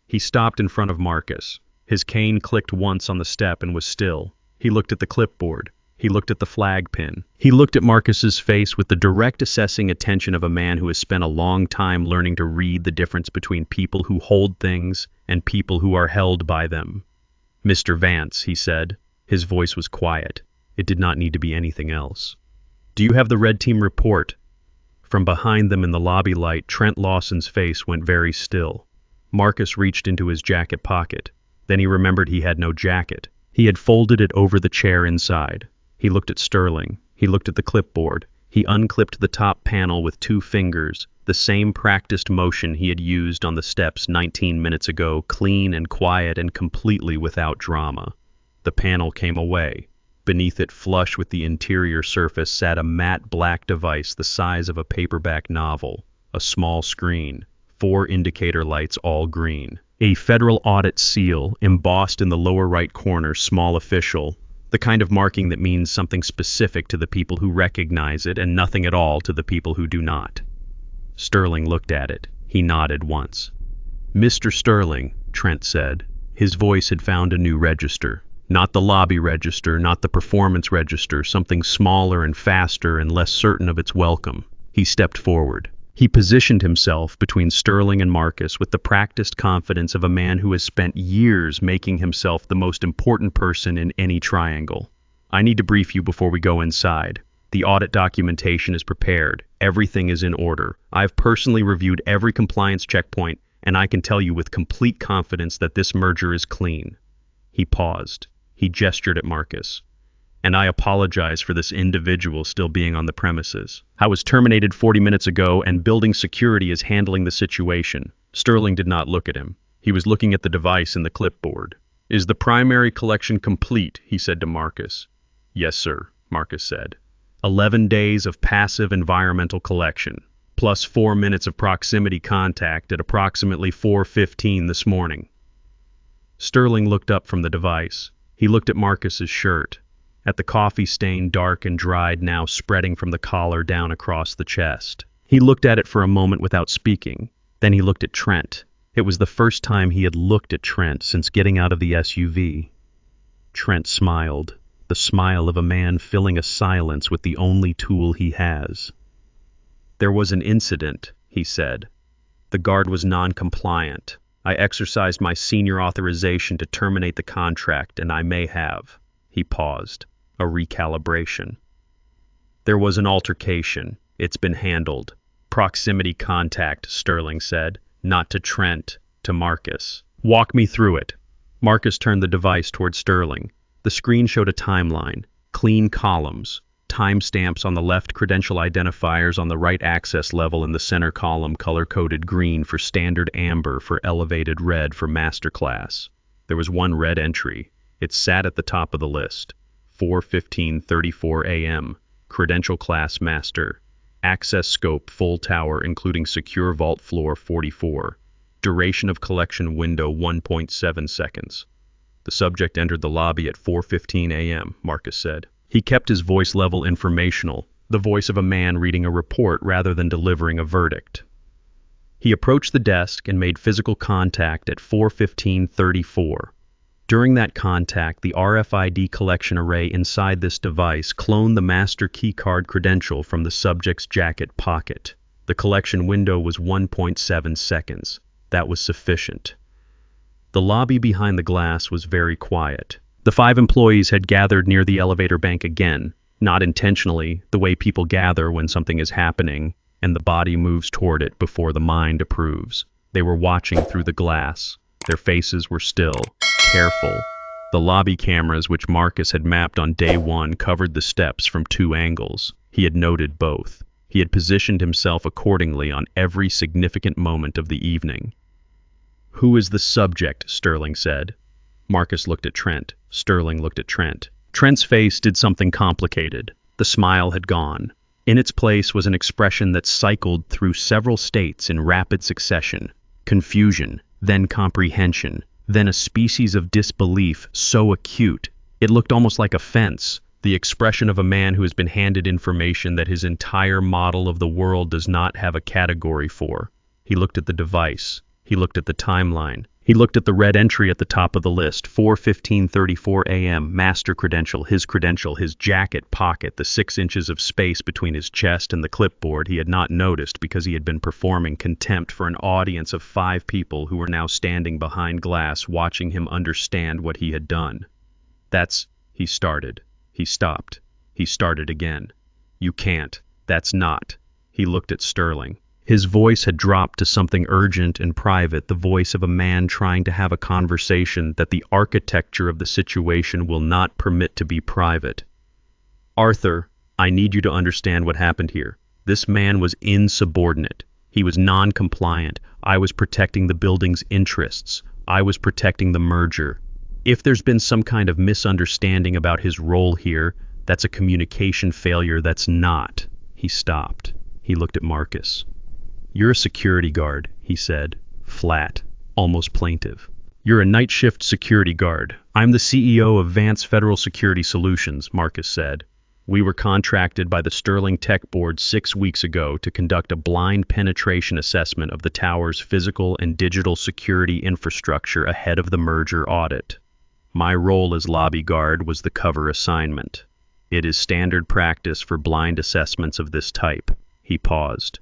He stopped in front of Marcus. His cane clicked once on the step and was still. He looked at the clipboard. He looked at the flag pin. He looked at Marcus's face with the direct assessing attention of a man who has spent a long time learning to read the difference between people who hold things and people who are held by them. "Mr. Vance," he said. His voice was quiet. It did not need to be anything else. "Do you have the red team report?" From behind them in the lobby light, Trent Lawson's face went very still. Marcus reached into his jacket pocket. Then he remembered he had no jacket. He had folded it over the chair inside. He looked at Sterling. He looked at the clipboard. He unclipped the top panel with 2 fingers, the same practiced motion he had used on the steps 19 minutes ago, clean and quiet and completely without drama. The panel came away. Beneath it, flush with the interior surface, sat a matte black device the size of a paperback novel, a small screen, 4 indicator lights, all green. A federal audit seal, embossed in the lower right corner, small official, the kind of marking that means something specific to the people who recognize it and nothing at all to the people who do not. Sterling looked at it. He nodded once. "Mr. Sterling," Trent said. His voice had found a new register. Not the lobby register, not the performance register, something smaller and faster and less certain of its welcome. He stepped forward. He positioned himself between Sterling and Marcus with the practiced confidence of a man who has spent years making himself the most important person in any triangle. "I need to brief you before we go inside. The audit documentation is prepared. Everything is in order. I've personally reviewed every compliance checkpoint, and I can tell you with complete confidence that this merger is clean." He paused. He gestured at Marcus. "And I apologize for this individual still being on the premises. I was terminated 40 minutes ago, and building security is handling the situation." Sterling did not look at him. He was looking at the device in the clipboard. "Is the primary collection complete?" he said to Marcus. "Yes, sir," Marcus said. 11 days of passive environmental collection, plus 4 minutes of proximity contact at approximately 4:15 this morning." Sterling looked up from the device. He looked at Marcus's shirt, at the coffee stain, dark and dried, now spreading from the collar down across the chest. He looked at it for a moment without speaking. Then he looked at Trent. It was the first time he had looked at Trent since getting out of the SUV. Trent smiled, the smile of a man filling a silence with the only tool he has. "There was an incident," he said. "The guard was non-compliant. I exercised my senior authorization to terminate the contract, and I may have." He paused. A recalibration. "There was an altercation. It's been handled. Proximity contact," Sterling said. "Not to Trent, to Marcus." "Walk me through it." Marcus turned the device toward Sterling. The screen showed a timeline, clean columns, timestamps on the left, credential identifiers on the right, access level in the center column, color-coded green for standard, amber for elevated, red for masterclass. There was one red entry. It sat at the top of the list. 4:15:34 a.m. Credential Class Master. Access Scope Full Tower including Secure Vault Floor 44. Duration of collection window 1.7 seconds. The subject entered the lobby at 4:15 a.m., Marcus said. He kept his voice level informational, the voice of a man reading a report rather than delivering a verdict. He approached the desk and made physical contact at 4:15:34. During that contact, the RFID collection array inside this device cloned the master keycard credential from the subject's jacket pocket. The collection window was 1.7 seconds. That was sufficient. The lobby behind the glass was very quiet. The 5 employees had gathered near the elevator bank again, not intentionally, the way people gather when something is happening, and the body moves toward it before the mind approves. They were watching through the glass. Their faces were still, careful. The lobby cameras which Marcus had mapped on day 1 covered the steps from 2 angles. He had noted both. He had positioned himself accordingly on every significant moment of the evening. "Who is the subject?" Sterling said. Marcus looked at Trent. Sterling looked at Trent. Trent's face did something complicated. The smile had gone. In its place was an expression that cycled through several states in rapid succession. Confusion, then comprehension, then a species of disbelief so acute it looked almost like offense, the expression of a man who has been handed information that his entire model of the world does not have a category for. He looked at the device. He looked at the timeline. He looked at the red entry at the top of the list, 4:15:34 a.m., master credential, his jacket pocket, the 6 inches of space between his chest and the clipboard he had not noticed because he had been performing contempt for an audience of 5 people who were now standing behind glass watching him understand what he had done. He started. He stopped. He started again. "You can't. That's not." He looked at Sterling. His voice had dropped to something urgent and private, the voice of a man trying to have a conversation that the architecture of the situation will not permit to be private. "Arthur, I need you to understand what happened here. This man was insubordinate. He was non-compliant. I was protecting the building's interests. I was protecting the merger. If there's been some kind of misunderstanding about his role here, that's a communication failure that's not." He stopped. He looked at Marcus. "You're a security guard," he said, flat, almost plaintive. "You're a night shift security guard. I'm the CEO of Vance Federal Security Solutions," Marcus said. "We were contracted by the Sterling Tech Board 6 weeks ago to conduct a blind penetration assessment of the tower's physical and digital security infrastructure ahead of the merger audit. My role as lobby guard was the cover assignment. It is standard practice for blind assessments of this type." He paused.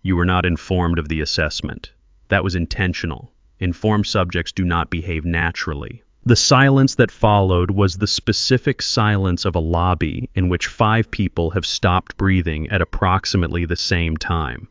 "You were not informed of the assessment. That was intentional. Informed subjects do not behave naturally." The silence that followed was the specific silence of a lobby in which 5 people have stopped breathing at approximately the same time.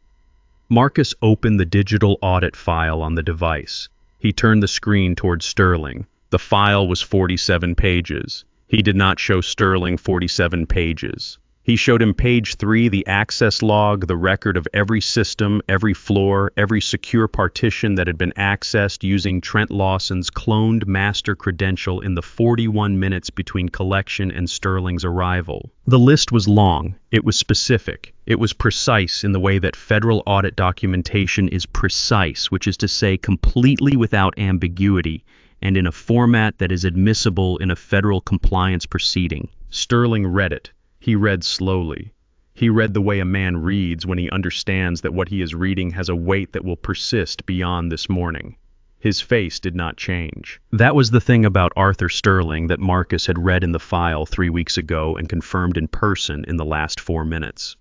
Marcus opened the digital audit file on the device. He turned the screen toward Sterling. The file was 47 pages. He did not show Sterling 47 pages. He showed him page 3, the access log, the record of every system, every floor, every secure partition that had been accessed using Trent Lawson's cloned master credential in the 41 minutes between collection and Sterling's arrival. The list was long. It was specific. It was precise in the way that federal audit documentation is precise, which is to say completely without ambiguity, and in a format that is admissible in a federal compliance proceeding. Sterling read it. He read slowly. He read the way a man reads when he understands that what he is reading has a weight that will persist beyond this morning. His face did not change. That was the thing about Arthur Sterling that Marcus had read in the file 3 weeks ago and confirmed in person in the last 4 minutes.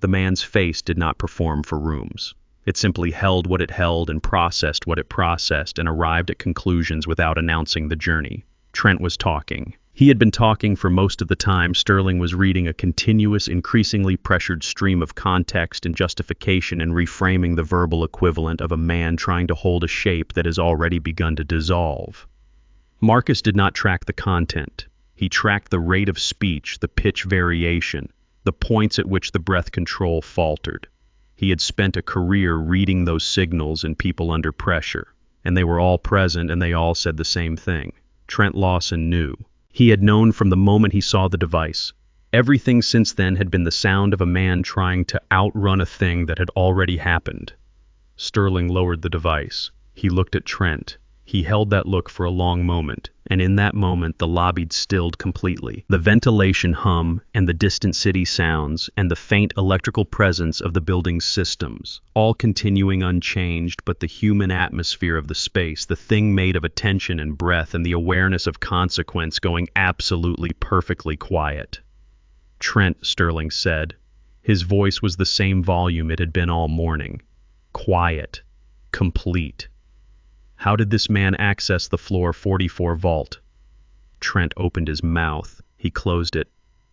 The man's face did not perform for rooms. It simply held what it held and processed what it processed and arrived at conclusions without announcing the journey. Trent was talking. He had been talking for most of the time. Sterling was reading a continuous, increasingly pressured stream of context and justification and reframing the verbal equivalent of a man trying to hold a shape that has already begun to dissolve. Marcus did not track the content. He tracked the rate of speech, the pitch variation, the points at which the breath control faltered. He had spent a career reading those signals in people under pressure, and they were all present and they all said the same thing. Trent Lawson knew. He had known from the moment he saw the device. Everything since then had been the sound of a man trying to outrun a thing that had already happened. Sterling lowered the device. He looked at Trent. He held that look for a long moment, and in that moment the lobby stilled completely. The ventilation hum and the distant city sounds and the faint electrical presence of the building's systems, all continuing unchanged, but the human atmosphere of the space, the thing made of attention and breath and the awareness of consequence going absolutely perfectly quiet. "Trent," Sterling said. His voice was the same volume it had been all morning. Quiet. Complete. "How did this man access the floor 44 vault?" Trent opened his mouth. He closed it.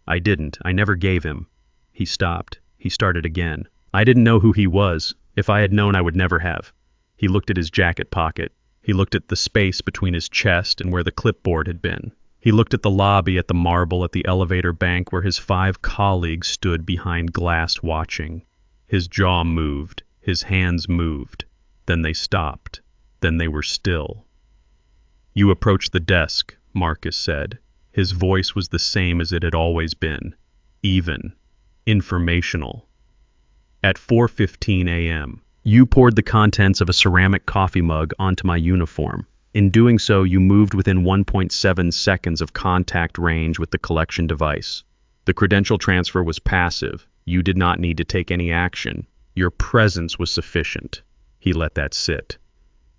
"I didn't. I never gave him." He stopped. He started again. "I didn't know who he was. If I had known, I would never have." He looked at his jacket pocket. He looked at the space between his chest and where the clipboard had been. He looked at the lobby, at the marble, at the elevator bank where his 5 colleagues stood behind glass watching. His jaw moved. His hands moved. Then they stopped. Then they were still. "You approach the desk," Marcus said. His voice was the same as it had always been. Even. Informational. "At 4:15 a.m., you poured the contents of a ceramic coffee mug onto my uniform. In doing so, you moved within 1.7 seconds of contact range with the collection device. The credential transfer was passive. You did not need to take any action. Your presence was sufficient." He let that sit.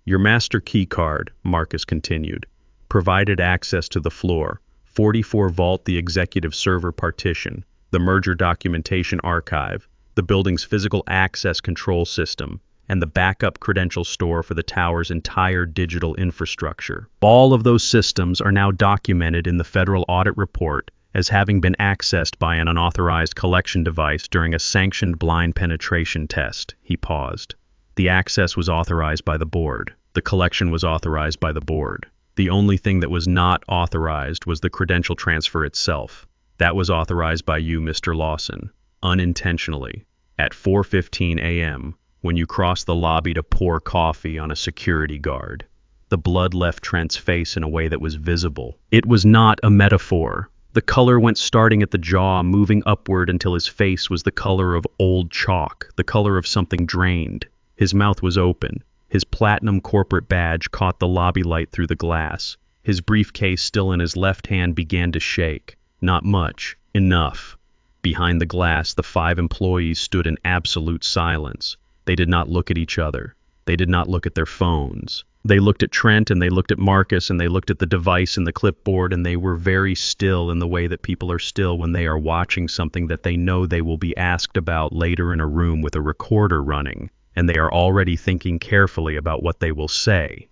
"Your master key card," Marcus continued, "provided access to the floor, 44 vault, the executive server partition, the merger documentation archive, the building's physical access control system, and the backup credential store for the tower's entire digital infrastructure. All of those systems are now documented in the federal audit report as having been accessed by an unauthorized collection device during a sanctioned blind penetration test." He paused. "The access was authorized by the board. The collection was authorized by the board. The only thing that was not authorized was the credential transfer itself. That was authorized by you, Mr. Lawson, unintentionally, at 4:15 a.m., when you crossed the lobby to pour coffee on a security guard." The blood left Trent's face in a way that was visible. It was not a metaphor. The color went starting at the jaw, moving upward until his face was the color of old chalk, the color of something drained. His mouth was open. His platinum corporate badge caught the lobby light through the glass. His briefcase, still in his left hand, began to shake. Not much. Enough. Behind the glass, the 5 employees stood in absolute silence. They did not look at each other. They did not look at their phones. They looked at Trent, and they looked at Marcus, and they looked at the device and the clipboard, and they were very still in the way that people are still when they are watching something that they know they will be asked about later in a room with a recorder running, and they are already thinking carefully about what they will say.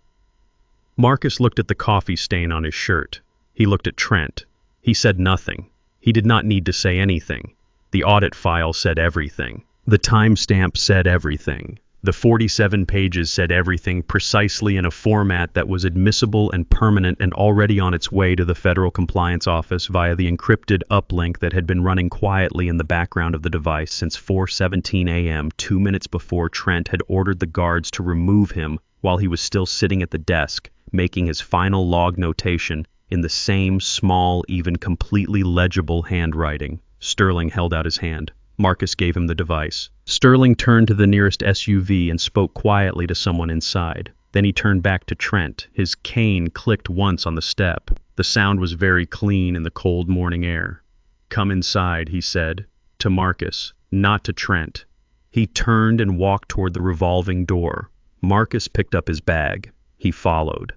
Marcus looked at the coffee stain on his shirt. He looked at Trent. He said nothing. He did not need to say anything. The audit file said everything. The timestamp said everything. The 47 pages said everything precisely in a format that was admissible and permanent and already on its way to the Federal Compliance Office via the encrypted uplink that had been running quietly in the background of the device since 4:17 a.m., 2 minutes before Trent had ordered the guards to remove him while he was still sitting at the desk, making his final log notation in the same small, even completely legible handwriting. Sterling held out his hand. Marcus gave him the device. Sterling turned to the nearest SUV and spoke quietly to someone inside. Then he turned back to Trent. His cane clicked once on the step. The sound was very clean in the cold morning air. "Come inside," he said, to Marcus, not to Trent. He turned and walked toward the revolving door. Marcus picked up his bag. He followed.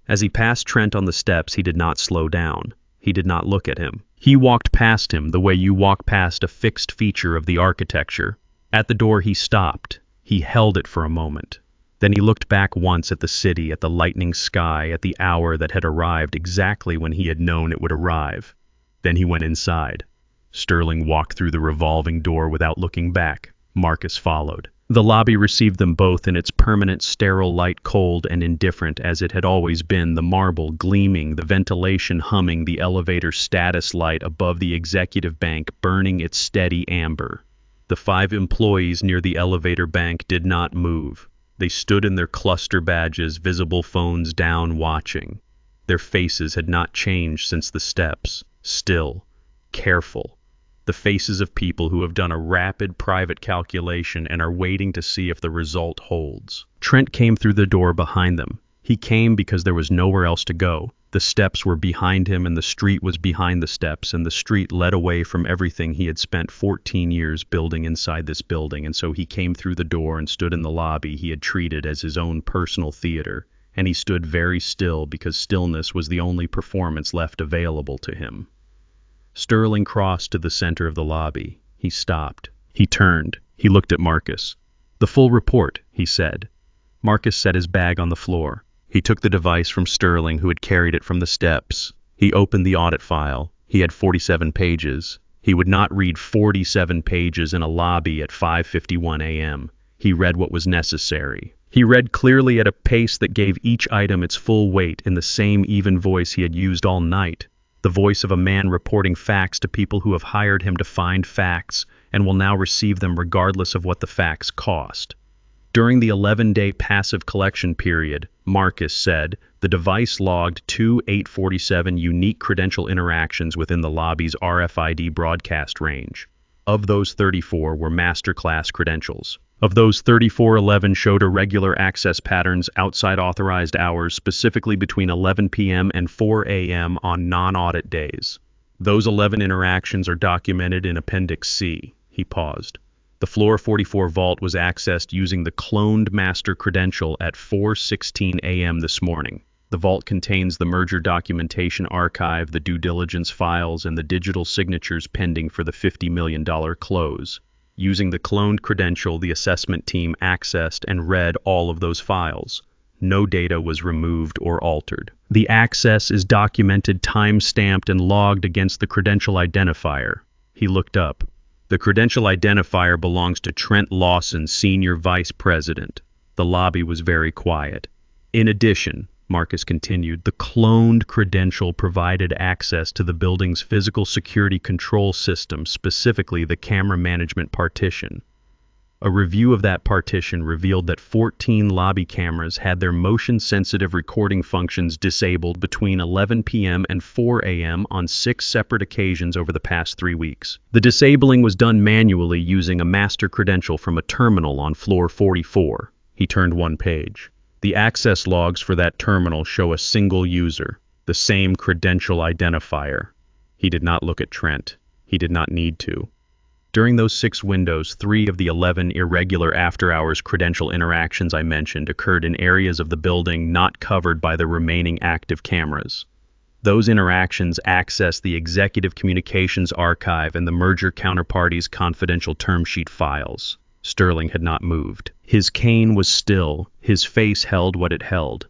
As he passed Trent on the steps, he did not slow down. He did not look at him. He walked past him the way you walk past a fixed feature of the architecture. At the door he stopped. He held it for a moment. Then he looked back once at the city, at the lightning sky, at the hour that had arrived exactly when he had known it would arrive. Then he went inside. Sterling walked through the revolving door without looking back. Marcus followed. The lobby received them both in its permanent sterile light, cold and indifferent as it had always been, the marble gleaming, the ventilation humming, the elevator status light above the executive bank burning its steady amber. The 5 employees near the elevator bank did not move. They stood in their cluster badges, visible phones down, watching. Their faces had not changed since the steps. Still, careful, the faces of people who have done a rapid private calculation and are waiting to see if the result holds. Trent came through the door behind them. He came because there was nowhere else to go. The steps were behind him and the street was behind the steps, and the street led away from everything he had spent 14 years building inside this building, and so he came through the door and stood in the lobby he had treated as his own personal theater, and he stood very still because stillness was the only performance left available to him. Sterling crossed to the center of the lobby. He stopped. He turned. He looked at Marcus. "The full report," he said. Marcus set his bag on the floor. He took the device from Sterling, who had carried it from the steps. He opened the audit file. He had 47 pages. He would not read 47 pages in a lobby at 5:51 a.m. He read what was necessary. He read clearly at a pace that gave each item its full weight in the same even voice he had used all night. The voice of a man reporting facts to people who have hired him to find facts and will now receive them regardless of what the facts cost. During the 11-day passive collection period, Marcus said, the device logged 2,847 unique credential interactions within the lobby's RFID broadcast range. Of those, 34 were masterclass credentials. Of those, 34, 11 showed irregular access patterns outside authorized hours, specifically between 11 p.m. and 4 a.m. on non-audit days. Those 11 interactions are documented in Appendix C. He paused. The Floor 44 vault was accessed using the cloned master credential at 4:16 a.m. this morning. The vault contains the merger documentation archive, the due diligence files, and the digital signatures pending for the $50 million close. Using the cloned credential, the assessment team accessed and read all of those files. No data was removed or altered. The access is documented, time-stamped, and logged against the credential identifier. He looked up. The credential identifier belongs to Trent Lawson, Senior Vice President. The lobby was very quiet. In addition, Marcus continued, the cloned credential provided access to the building's physical security control system, specifically the camera management partition. A review of that partition revealed that 14 lobby cameras had their motion-sensitive recording functions disabled between 11 p.m. and 4 a.m. on 6 separate occasions over the past 3 weeks. The disabling was done manually using a master credential from a terminal on floor 44. He turned one page. The access logs for that terminal show a single user, the same credential identifier. He did not look at Trent. He did not need to. During those 6 windows, 3 of the 11 irregular after-hours credential interactions I mentioned occurred in areas of the building not covered by the remaining active cameras. Those interactions accessed the Executive Communications Archive and the merger counterparty's confidential term sheet files. Sterling had not moved. His cane was still. His face held what it held.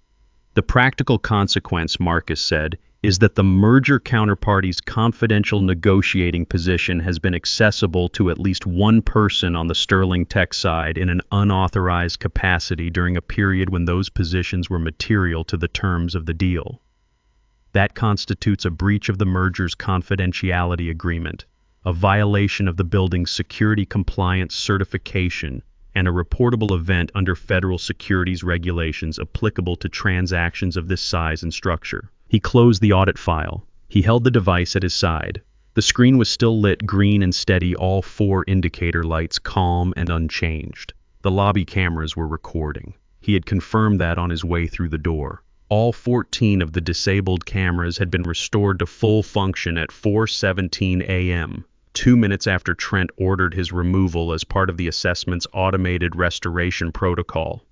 The practical consequence, Marcus said, is that the merger counterparty's confidential negotiating position has been accessible to at least one person on the Sterling Tech side in an unauthorized capacity during a period when those positions were material to the terms of the deal. That constitutes a breach of the merger's confidentiality agreement, a violation of the building's security compliance certification, and a reportable event under federal securities regulations applicable to transactions of this size and structure. He closed the audit file. He held the device at his side. The screen was still lit green and steady, all 4 indicator lights calm and unchanged. The lobby cameras were recording. He had confirmed that on his way through the door. All 14 of the disabled cameras had been restored to full function at 4:17 a.m., 2 minutes after Trent ordered his removal as part of the assessment's automated restoration protocol.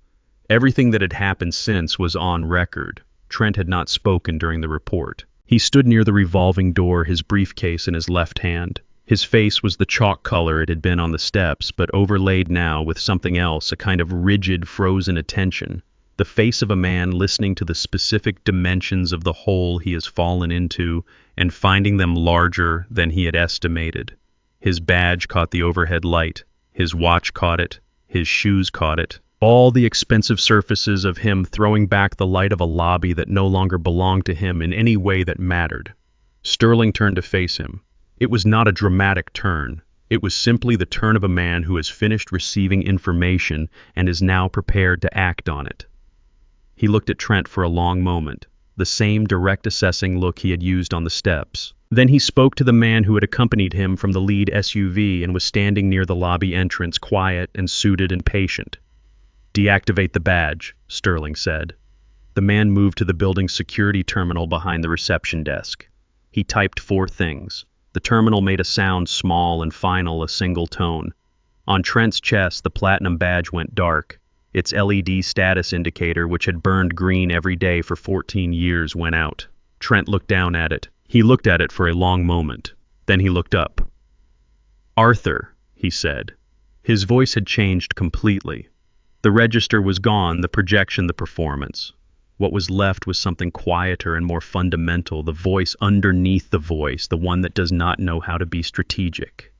Everything that had happened since was on record. Trent had not spoken during the report. He stood near the revolving door, his briefcase in his left hand. His face was the chalk color it had been on the steps, but overlaid now with something else, a kind of rigid, frozen attention. The face of a man listening to the specific dimensions of the hole he has fallen into and finding them larger than he had estimated. His badge caught the overhead light. His watch caught it. His shoes caught it. All the expensive surfaces of him throwing back the light of a lobby that no longer belonged to him in any way that mattered. Sterling turned to face him. It was not a dramatic turn. It was simply the turn of a man who has finished receiving information and is now prepared to act on it. He looked at Trent for a long moment, the same direct assessing look he had used on the steps. Then he spoke to the man who had accompanied him from the lead SUV and was standing near the lobby entrance, quiet and suited and patient. "Deactivate the badge," Sterling said. The man moved to the building's security terminal behind the reception desk. He typed 4 things. The terminal made a sound, small and final, a single tone. On Trent's chest, the platinum badge went dark. Its LED status indicator, which had burned green every day for 14 years, went out. Trent looked down at it. He looked at it for a long moment. Then he looked up. "Arthur," he said. His voice had changed completely. The register was gone, the projection, the performance. What was left was something quieter and more fundamental, the voice underneath the voice, the one that does not know how to be strategic.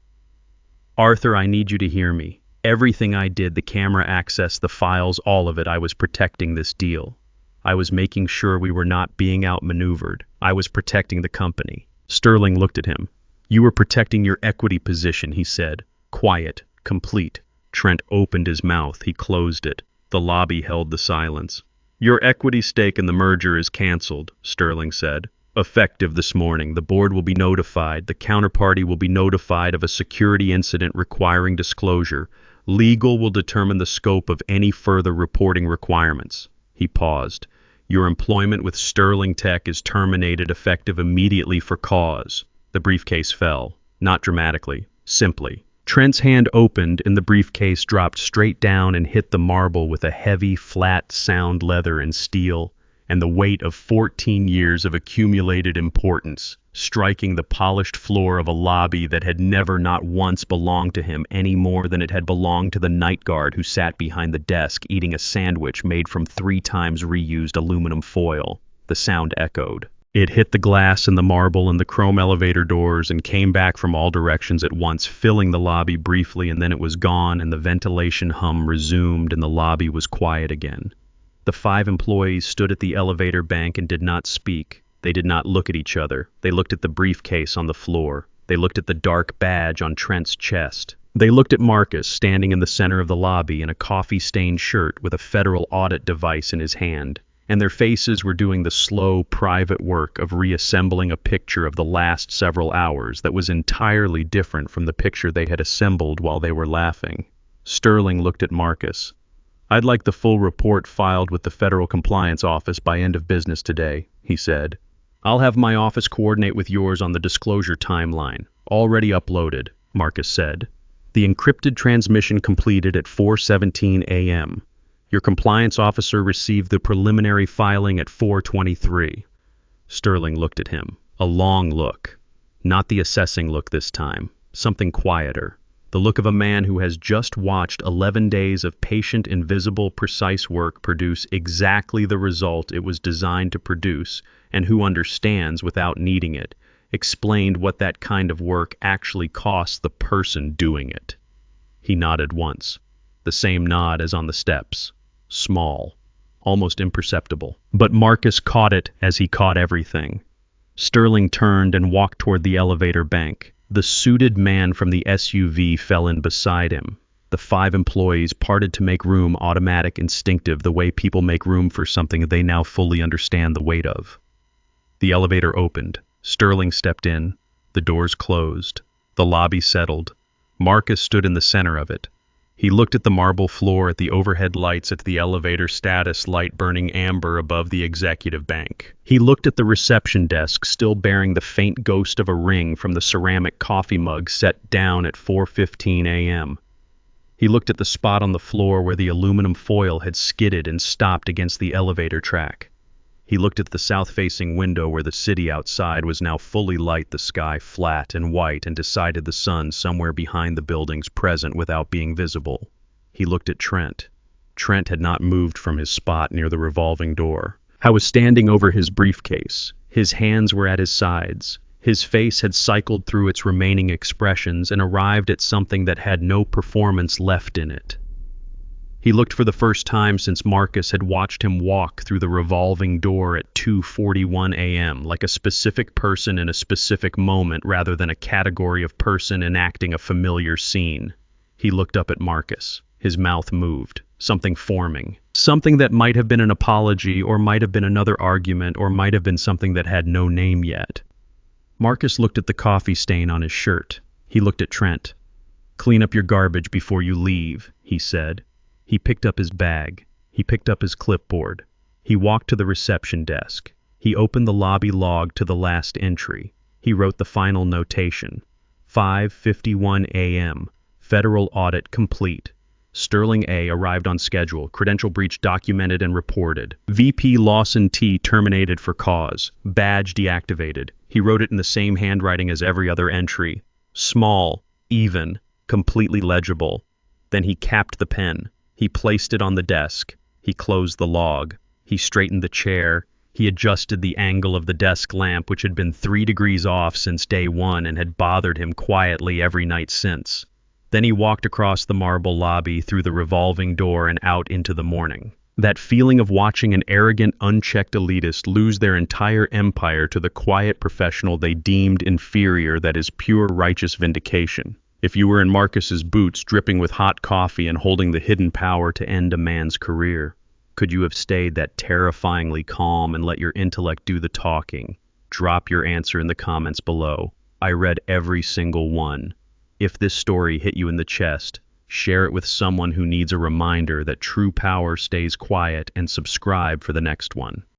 "Arthur, I need you to hear me. Everything I did, the camera access, the files, all of it, I was protecting this deal. I was making sure we were not being outmaneuvered. I was protecting the company." Sterling looked at him. "You were protecting your equity position," he said. Quiet, complete. Trent opened his mouth. He closed it. The lobby held the silence. "Your equity stake in the merger is canceled," Sterling said. "Effective this morning. The board will be notified. The counterparty will be notified of a security incident requiring disclosure. Legal will determine the scope of any further reporting requirements." He paused. "Your employment with Sterling Tech is terminated effective immediately for cause." The briefcase fell. Not dramatically. Simply. Trent's hand opened and the briefcase dropped straight down and hit the marble with a heavy, flat sound, leather and steel, and the weight of 14 years of accumulated importance, striking the polished floor of a lobby that had never, not once, belonged to him any more than it had belonged to the night guard who sat behind the desk eating a sandwich made from 3 times reused aluminum foil. The sound echoed. It hit the glass and the marble and the chrome elevator doors and came back from all directions at once, filling the lobby briefly, and then it was gone and the ventilation hum resumed and the lobby was quiet again. The 5 employees stood at the elevator bank and did not speak. They did not look at each other. They looked at the briefcase on the floor. They looked at the dark badge on Trent's chest. They looked at Marcus standing in the center of the lobby in a coffee-stained shirt with a federal audit device in his hand. And their faces were doing the slow, private work of reassembling a picture of the last several hours that was entirely different from the picture they had assembled while they were laughing. Sterling looked at Marcus. "I'd like the full report filed with the Federal Compliance Office by end of business today," he said. "I'll have my office coordinate with yours on the disclosure timeline. Already uploaded," Marcus said. "The encrypted transmission completed at 4:17 a.m. Your compliance officer received the preliminary filing at 4:23. Sterling looked at him. A long look. Not the assessing look this time. Something quieter. The look of a man who has just watched 11 days of patient, invisible, precise work produce exactly the result it was designed to produce, and who understands, without needing it, explained what that kind of work actually costs the person doing it. He nodded once. The same nod as on the steps. Small, almost imperceptible. But Marcus caught it as he caught everything. Sterling turned and walked toward the elevator bank. The suited man from the SUV fell in beside him. The 5 employees parted to make room, automatic, instinctive, the way people make room for something they now fully understand the weight of. The elevator opened. Sterling stepped in. The doors closed. The lobby settled. Marcus stood in the center of it. He looked at the marble floor, at the overhead lights, at the elevator status light burning amber above the executive bank. He looked at the reception desk, still bearing the faint ghost of a ring from the ceramic coffee mug set down at 4:15 a.m. He looked at the spot on the floor where the aluminum foil had skidded and stopped against the elevator track. He looked at the south-facing window where the city outside was now fully light, the sky flat and white, and decided the sun somewhere behind the buildings present without being visible. He looked at Trent. Trent had not moved from his spot near the revolving door. I was standing over his briefcase. His hands were at his sides. His face had cycled through its remaining expressions and arrived at something that had no performance left in it. He looked for the first time since Marcus had watched him walk through the revolving door at 2:41 a.m., like a specific person in a specific moment rather than a category of person enacting a familiar scene. He looked up at Marcus. His mouth moved. Something forming. Something that might have been an apology, or might have been another argument, or might have been something that had no name yet. Marcus looked at the coffee stain on his shirt. He looked at Trent. "Clean up your garbage before you leave," he said. He picked up his bag. He picked up his clipboard. He walked to the reception desk. He opened the lobby log to the last entry. He wrote the final notation. 5:51 a.m. Federal audit complete. Sterling A. arrived on schedule. Credential breach documented and reported. VP Lawson T. terminated for cause. Badge deactivated. He wrote it in the same handwriting as every other entry. Small, even, completely legible. Then he capped the pen. He placed it on the desk. He closed the log. He straightened the chair. He adjusted the angle of the desk lamp, which had been 3 degrees off since day one and had bothered him quietly every night since. Then he walked across the marble lobby, through the revolving door and out into the morning. That feeling of watching an arrogant, unchecked elitist lose their entire empire to the quiet professional they deemed inferior, that is pure righteous vindication. If you were in Marcus's boots, dripping with hot coffee and holding the hidden power to end a man's career, could you have stayed that terrifyingly calm and let your intellect do the talking? Drop your answer in the comments below. I read every single one. If this story hit you in the chest, share it with someone who needs a reminder that true power stays quiet, and subscribe for the next one.